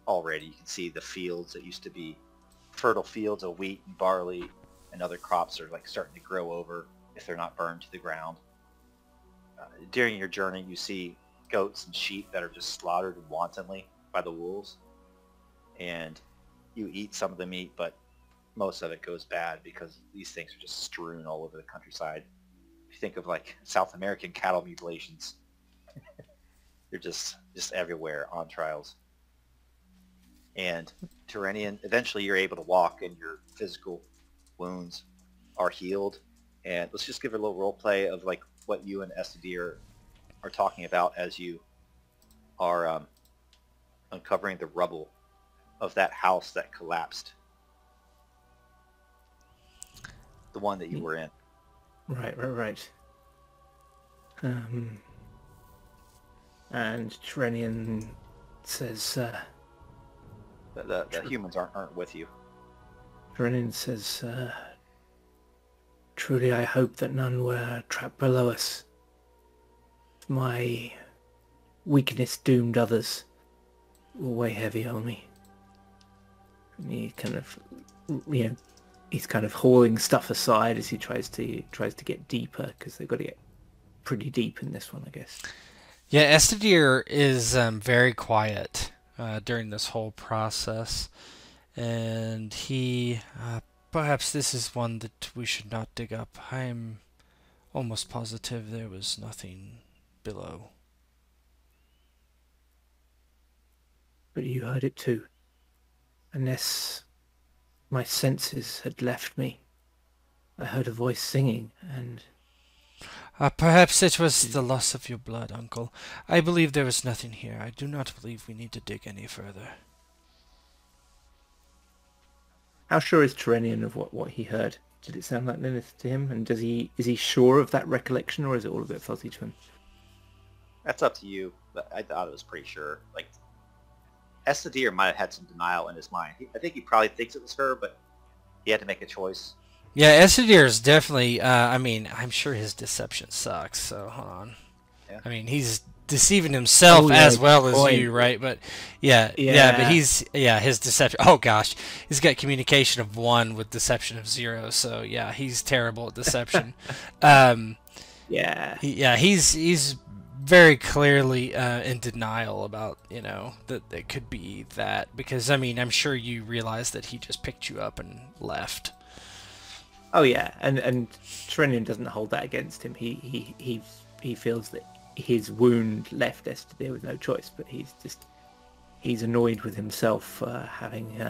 already you can see the fields that used to be fertile fields of wheat and barley and other crops are like starting to grow over if they're not burned to the ground. During your journey, you see goats and sheep that are just slaughtered wantonly by the wolves, and you eat some of the meat, but most of it goes bad because these things are just strewn all over the countryside. If you think of like South American cattle mutilations, they're just everywhere on trials. And Terenion, eventually you're able to walk and your physical wounds are healed. And let's just give a little role play of like what you and Estedir are talking about as you are uncovering the rubble of that house that collapsed. The one that you were in. Right. And Terenion says, The humans aren't with you. Terenion says, truly I hope that none were trapped below us. My weakness doomed others will weigh heavy on me. And he kind of, he's kind of hauling stuff aside as he tries to get deeper, because they've got to get pretty deep in this one, I guess. Yeah, Estedir is very quiet during this whole process, and he perhaps this is one that we should not dig up. I'm almost positive there was nothing below. But you heard it too. Unless my senses had left me, I heard a voice singing, and... Perhaps it was the loss of your blood, Uncle. I believe there is nothing here. I do not believe we need to dig any further. How sure is Terenion of what he heard? Did it sound like Lilith to him? And is he sure of that recollection, or is it all a bit fuzzy to him? That's up to you, but I thought it was pretty sure. Like, Estedir might have had some denial in his mind. I think he probably thinks it was her, but he had to make a choice. Yeah, Estedir is definitely, I'm sure his deception sucks, so hold on. Yeah. I mean, he's deceiving himself as well as you, right? But yeah, but his deception, oh gosh, he's got communication of 1 with deception of 0, so yeah, he's terrible at deception. He's very clearly in denial about, that it could be that, because, I'm sure you realize that he just picked you up and left. Oh yeah, and Terenion doesn't hold that against him. He feels that his wound left Estedir with no choice, but he's annoyed with himself for having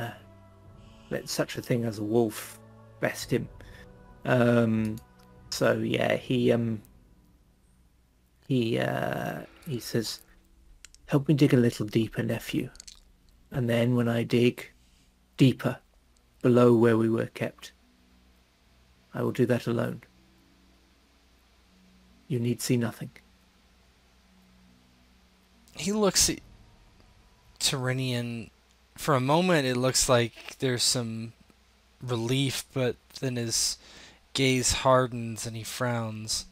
let such a thing as a wolf best him. So yeah, he says, "Help me dig a little deeper, nephew, and then when I dig deeper below where we were kept, I will do that alone. You need see nothing." He looks at Terenion. For a moment, it looks like there's some relief, but then his gaze hardens and he frowns.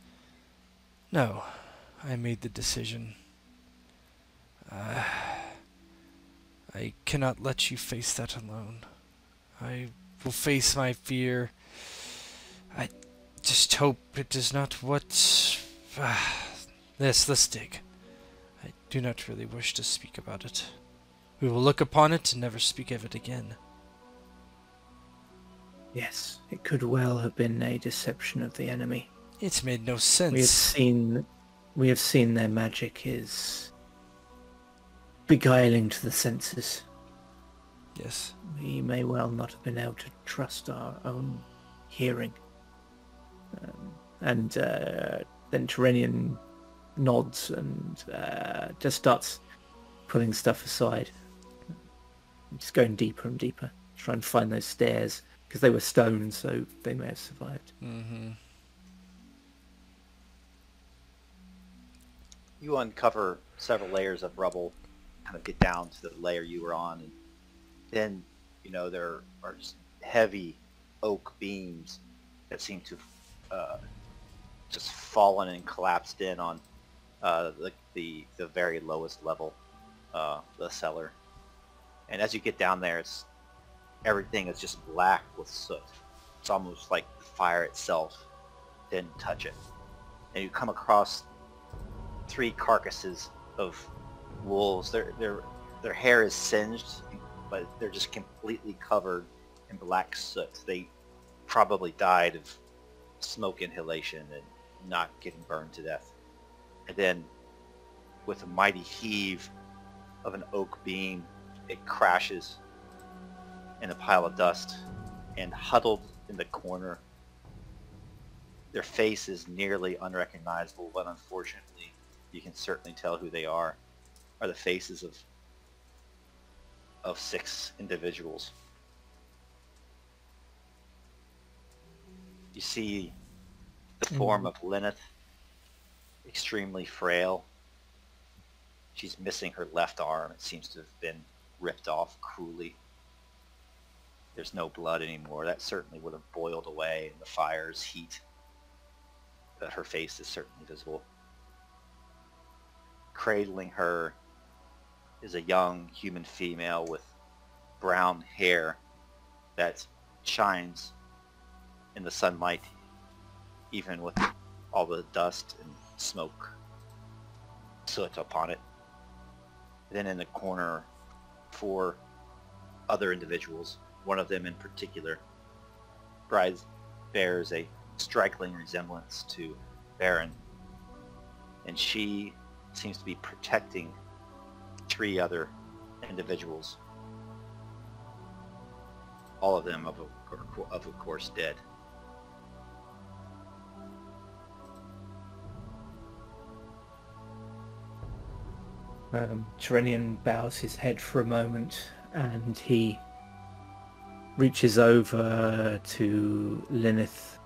No, I made the decision. I cannot let you face that alone. I will face my fear. I just hope it is not what... Let's dig. I do not really wish to speak about it. We will look upon it and never speak of it again. Yes, it could well have been a deception of the enemy. It's made no sense. We have seen their magic is beguiling to the senses. Yes. We may well not have been able to trust our own hearing. And then Terenion nods and just starts pulling stuff aside. Just going deeper and deeper. Try and find those stairs, because they were stone, so they may have survived. Mm-hmm. You uncover several layers of rubble, kind of get down to the layer you were on, and then, there are just heavy oak beams that seem to just fallen and collapsed in on the very lowest level, the cellar. And as you get down there, everything is just black with soot. It's almost like the fire itself didn't touch it. And you come across 3 carcasses of wolves. Their hair is singed, but they're just completely covered in black soot. They probably died of smoke inhalation and not getting burned to death. And then, with a mighty heave of an oak beam, it crashes in a pile of dust, and huddled in the corner, their face is nearly unrecognizable, but unfortunately you can certainly tell who they are the faces of 6 individuals. You see the form of Lyneth, extremely frail, She's missing her left arm. It seems to have been ripped off cruelly. There's no blood anymore. That certainly would have boiled away in the fire's heat. But her face is certainly visible. Cradling her is a young human female with brown hair that shines in the sunlight, even with all the dust and smoke, soot upon it. Then in the corner, 4 other individuals, one of them in particular, bears a striking resemblance to Baron, and she seems to be protecting 3 other individuals, all of them of course dead. Terenion bows his head for a moment, and he reaches over to Lyneth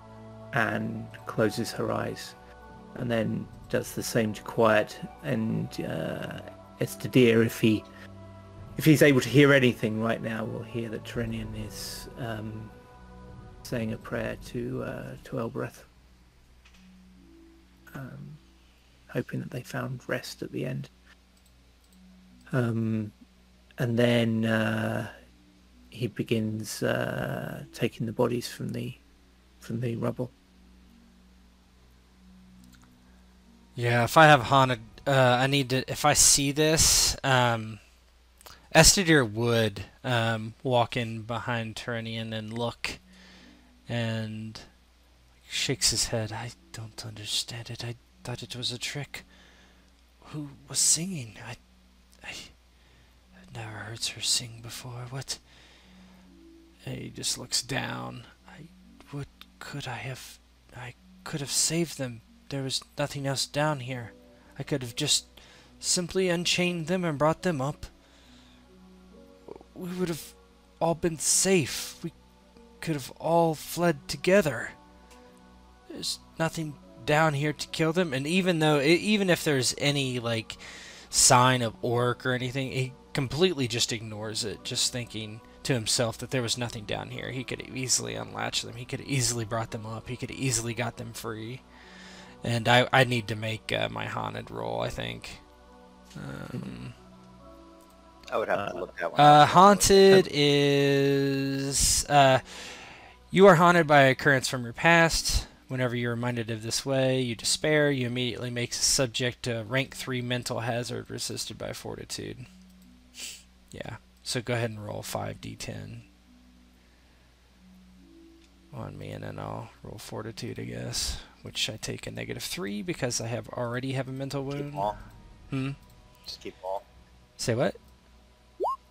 and closes her eyes, and then does the same to Quiet and Estedir. If he's able to hear anything right now, we'll hear that Terenion is saying a prayer to Elbereth, hoping that they found rest at the end. And then he begins taking the bodies from the rubble. Yeah, if I have haunted, I need to. If I see this, Estedir would walk in behind Terenion and look, and shakes his head. I don't understand it. I thought it was a trick. Who was singing? I've never heard her sing before. What? He just looks down. What could I have? I could have saved them. There was nothing else down here. I could have just simply unchained them and brought them up. We would have all been safe. We could have all fled together. There's nothing down here to kill them, and even if there's any like sign of orc or anything, he completely just ignores it, just thinking to himself that there was nothing down here. He could have easily unlatched them. He could have easily brought them up. He could have easily got them free. And I need to make my haunted roll, I think. I would have to look that one. Haunted is... you are haunted by an occurrence from your past. Whenever you're reminded of this way, you despair. You immediately make subject to rank 3 mental hazard resisted by fortitude. Yeah. So go ahead and roll 5d10 on me, and then I'll roll fortitude, I guess. Which I take a -3 because I already have a mental wound. Keep them all. Just keep them all. Say what?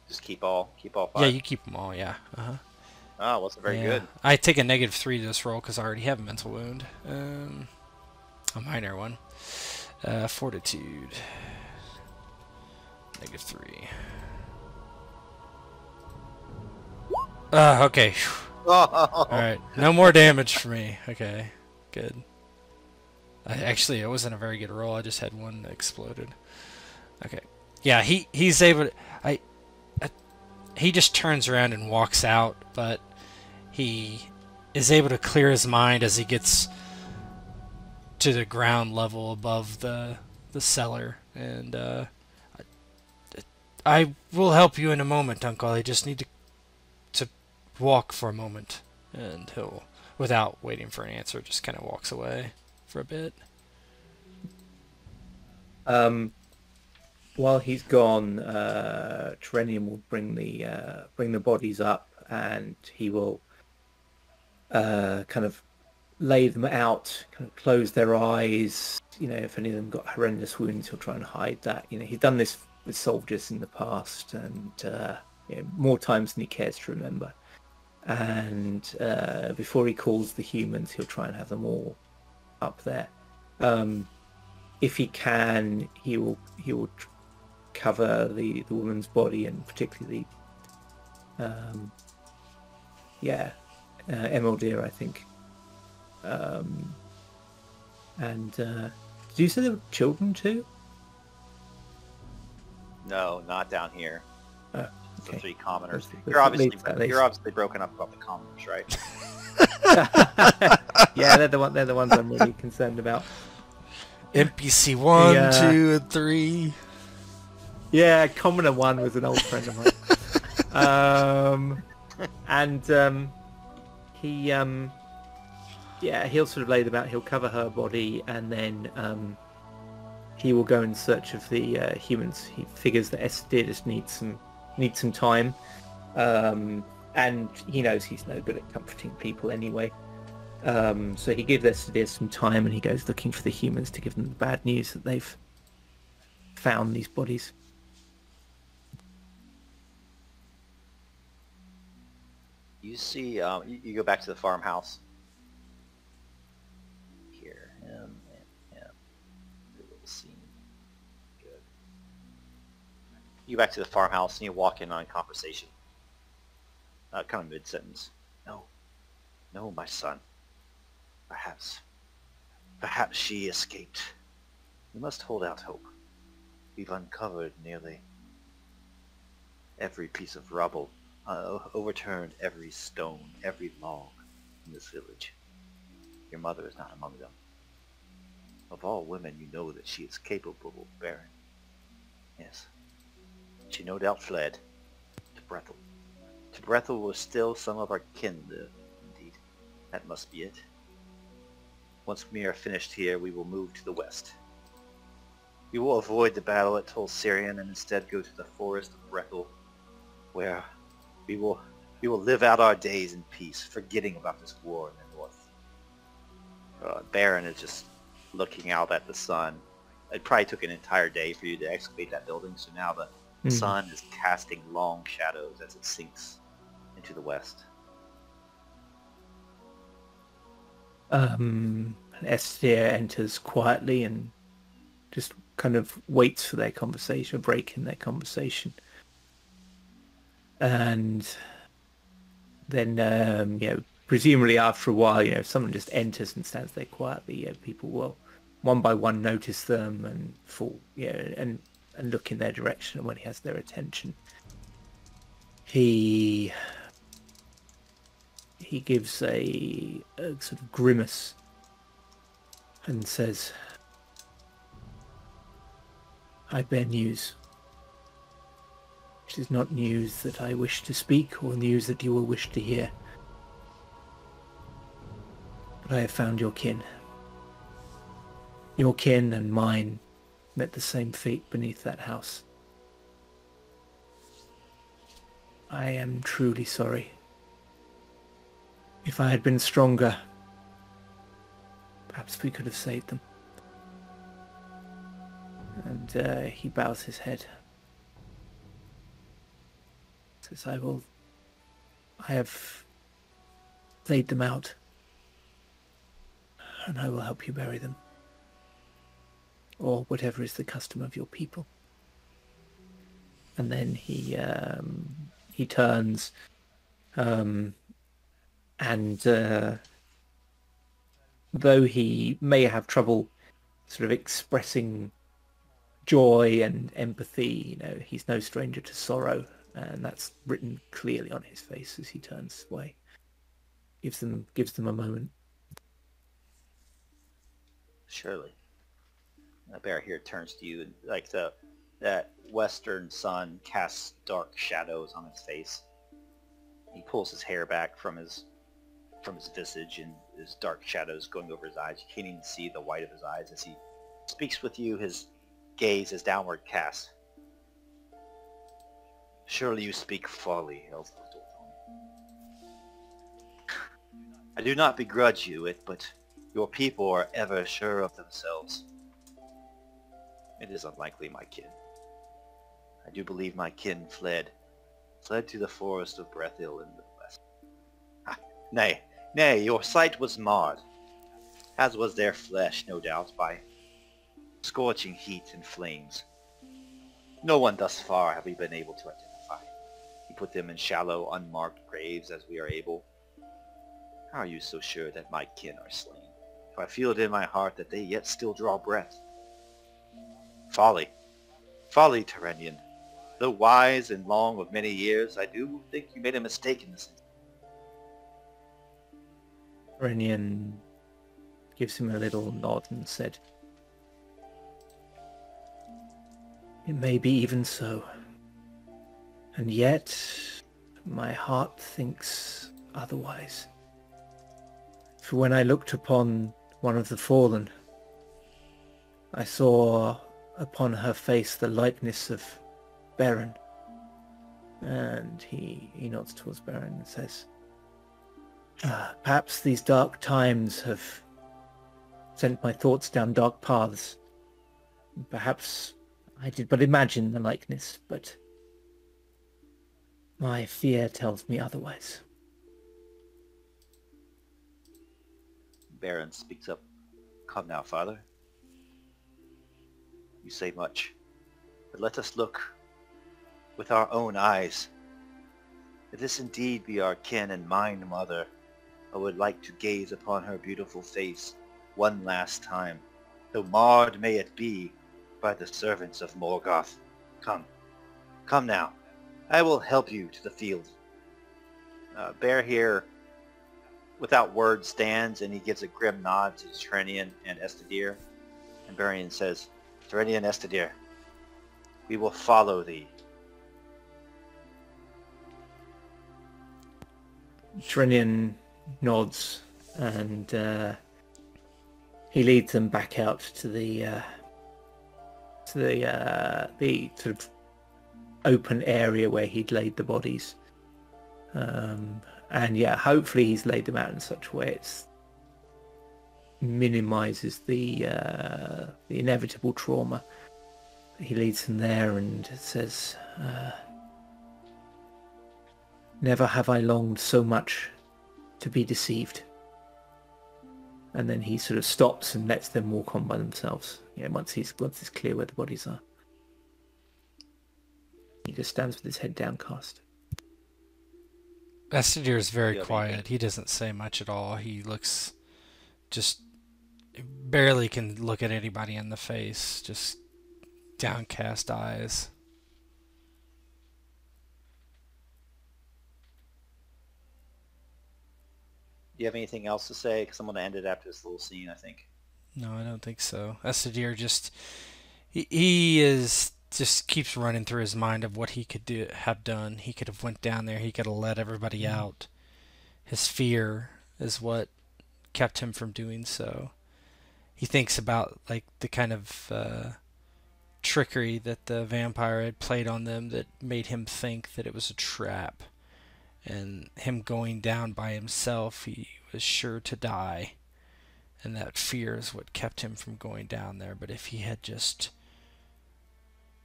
Just keep all 5. Yeah, you keep them all, yeah. Oh, wasn't very good. I take a -3 to this roll because I already have a mental wound. A minor one. Fortitude. -3. Okay. Alright, no more damage for me. Okay, good. Actually, it wasn't a very good roll. I just had one that exploded. Okay. Yeah, he's able to... he just turns around and walks out, but he is able to clear his mind as he gets to the ground level above the cellar. And I will help you in a moment, Uncle. I just need to walk for a moment. And he'll, without waiting for an answer, just kind of walks away for a bit. While he's gone, Terenion will bring the bodies up, and he will kind of lay them out, kind of close their eyes. You know, if any of them got horrendous wounds, he'll try and hide that. You know, he's done this with soldiers in the past, and more times than he cares to remember. And before he calls the humans, he'll try and have them all up there. If he can, he will cover the woman's body, and particularly Emeldir, I think. And did you say there were children too? No, not down here. Oh, It's okay. the 3 commoners. That's at least. You're obviously broken up about the commoners, right? Yeah, they're the ones I'm really concerned about. NPC 1, Yeah. 2, and 3. Yeah, Commoner 1 was an old friend of mine. He'll sort of lay them out. He'll cover her body, and then he will go in search of the humans. He figures that Estedir just needs some time, and he knows he's no good at comforting people anyway. So he gives Estedir some time, and he goes looking for the humans to give them the bad news that they've found these bodies. You see, you go back to the farmhouse. Here, him, and him. Good little scene. Good. You go back to the farmhouse and you walk in on conversation. Kind of mid-sentence. No, my son. Perhaps she escaped. We must hold out hope. We've uncovered nearly every piece of rubble. Overturned every stone, every log in this village. Your mother is not among them. Of all women, you know that she is capable of bearing. Yes. She no doubt fled to Brethil. To Brethil where still some of our kin live. Indeed, that must be it. Once we are finished here, we will move to the west. We will avoid the battle at Thuringwethil and instead go to the forest of Brethil, where we will live out our days in peace, forgetting about this war in the north. Baron is just looking out at the sun. It probably took an entire day for you to excavate that building, so now the sun is casting long shadows as it sinks into the west. Estedir enters quietly and just kind of waits for their conversation, a break in their conversation. And then, presumably after a while, if someone just enters and stands there quietly, people will one by one notice them and fall, and look in their direction. And when he has their attention, he gives a sort of grimace and says, "I bear news. It is not news that I wish to speak or news that you will wish to hear. But I have found your kin. Your kin and mine met the same fate beneath that house. I am truly sorry. If I had been stronger, perhaps we could have saved them." And he bows his head. Says, I have laid them out, and I will help you bury them, or whatever is the custom of your people. And then he turns, and though he may have trouble sort of expressing joy and empathy, he's no stranger to sorrow. And that's written clearly on his face as he turns away. Gives them a moment. Surely. The bear here turns to you, and like that western sun casts dark shadows on his face. He pulls his hair back from his visage, and there's dark shadows going over his eyes. You can't even see the white of his eyes as he speaks with you. His gaze is downward cast. Surely you speak folly, Elf of Dorthonion. I do not begrudge you it, but your people are ever sure of themselves. It is unlikely, my kin. I do believe my kin fled to the forest of Brethil in the west. Nay, your sight was marred, as was their flesh, no doubt, by scorching heat and flames. No one thus far have we been able to identify. We put them in shallow, unmarked graves as we are able. How are you so sure that my kin are slain? If I feel it in my heart that they yet still draw breath. Folly, Terenion. though wise and long of many years, I do think you made a mistake in this. Terenion gives him a little nod and said, "It may be even so. And yet, my heart thinks otherwise. For when I looked upon one of the fallen, I saw upon her face the likeness of Beren." And he nods towards Beren and says, "Perhaps these dark times have sent my thoughts down dark paths. Perhaps I did but imagine the likeness, but my fear tells me otherwise." Beren speaks up. Come now, father. You say much, but let us look with our own eyes. If this indeed be our kin and mine mother, I would like to gaze upon her beautiful face one last time, though marred may it be by the servants of Morgoth. Come, come now. I will help you to the field. Bear here, without words, stands, and he gives a grim nod to Terenion and Estedir. And Beleriand says, "Terenion, Estedir, we will follow thee." Terenion nods and he leads them back out to the sort of open area where he'd laid the bodies. And yeah, hopefully he's laid them out in such a way it minimizes the inevitable trauma. He leads them there and says, "Never have I longed so much to be deceived." And then he sort of stops and lets them walk on by themselves. Yeah, once it's clear where the bodies are. He just stands with his head downcast. Estedir is very quiet. He doesn't say much at all. He looks just barely can look at anybody in the face. Just downcast eyes. Do you have anything else to say? Because I'm going to end it after this little scene, I think. No, I don't think so. Estedir just he is just keeps running through his mind of what he could have done. He could have went down there. He could have let everybody out. His fear is what kept him from doing so. He thinks about like the kind of trickery that the vampire had played on them that made him think that it was a trap. And him going down by himself, he was sure to die. And that fear is what kept him from going down there. But if he had just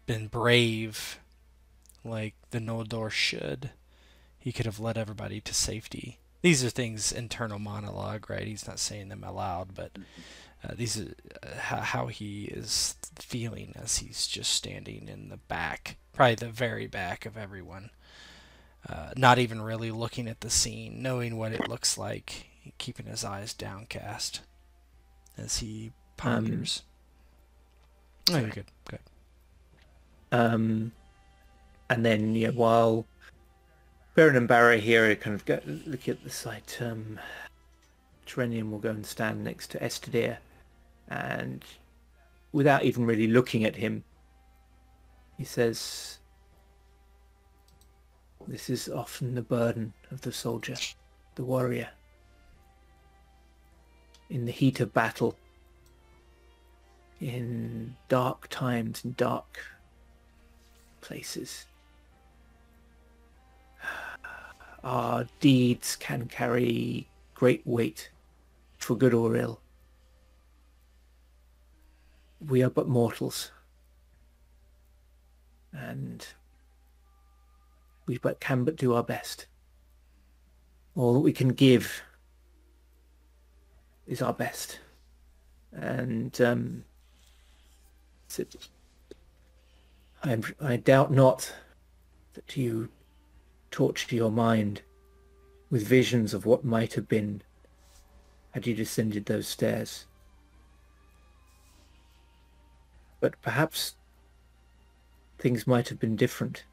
been brave, like the Noldor should, he could have led everybody to safety. These are things, internal monologue, right? He's not saying them aloud, but these are how he is feeling as he's just standing in the back, probably the very back of everyone. Not even really looking at the scene, knowing what it looks like, keeping his eyes downcast as he ponders. Oh, you're good. Good. And then, yeah, while Beren and Barra here are kind of looking at the site, Terenion will go and stand next to Estedir, and without even really looking at him, he says, "This is often the burden of the soldier, the warrior. In the heat of battle, in dark times, in dark places, our deeds can carry great weight, for good or ill. We are but mortals, and we can but do our best. All that we can give is our best." And I doubt not that you torture your mind with visions of what might have been had you descended those stairs. But perhaps things might have been different.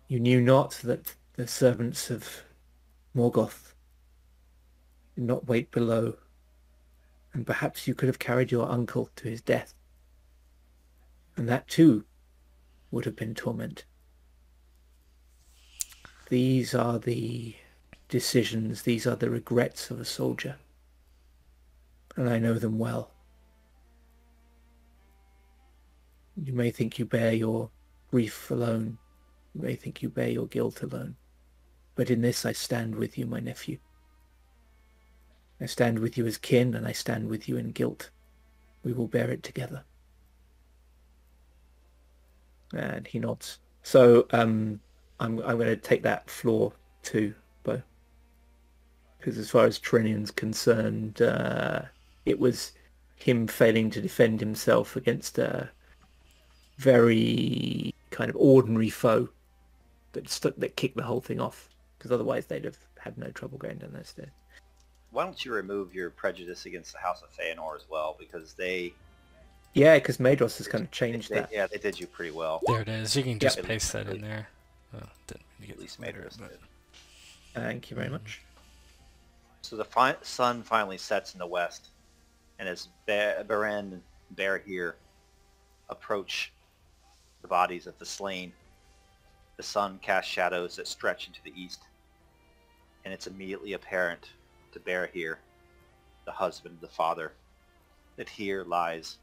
You knew not that the servants of Morgoth did not wait below, and perhaps you could have carried your uncle to his death, and that too would have been torment. These are the decisions, these are the regrets of a soldier, and I know them well. You may think you bear your grief alone, you may think you bear your guilt alone, but in this I stand with you, my nephew. I stand with you as kin, and I stand with you in guilt. We will bear it together. And he nods. So I'm going to take that floor too, Bo. Because as far as Terenion's concerned, it was him failing to defend himself against a very kind of ordinary foe that kicked the whole thing off. Because otherwise they'd have had no trouble going down those stairs. Why don't you remove your prejudice against the House of Feanor as well? Because they... Yeah, because Madros has kind of changed that. Yeah, they did you pretty well. There it is. You can just paste that in there. Oh, didn't mean to get At least Madros did. Thank you very much. So the sun finally sets in the west, and as Beleriand and Barahir approach the bodies of the slain, the sun casts shadows that stretch into the east, and it's immediately apparent to Barahir, the husband, the father, that here lies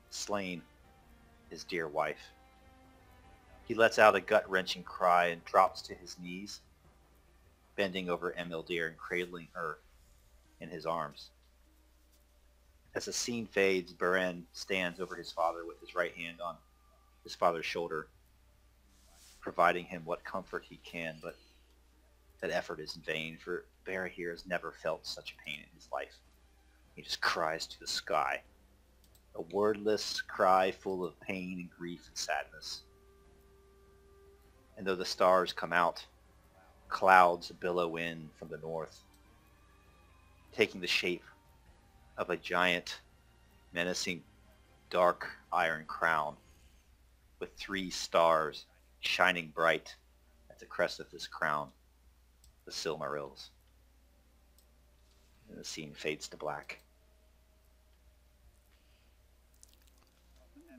slain his dear wife. He lets out a gut-wrenching cry and drops to his knees, bending over Emildir and cradling her in his arms. As the scene fades, Beren stands over his father with his right hand on his father's shoulder, providing him what comfort he can, but that effort is in vain, for Barahir has never felt such pain in his life. He just cries to the sky, a wordless cry full of pain and grief and sadness. And though the stars come out, clouds billow in from the north, taking the shape of a giant, menacing, dark iron crown with 3 stars shining bright at the crest of this crown, the Silmarils. And the scene fades to black.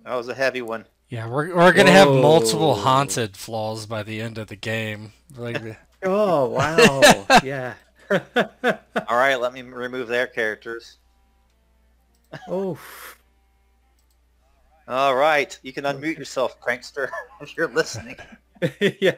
That was a heavy one. Yeah, we're gonna have multiple haunted flaws by the end of the game. Like, oh wow, yeah. All right, let me remove their characters. Oh. All right, you can unmute yourself, prankster, if you're listening. Yeah.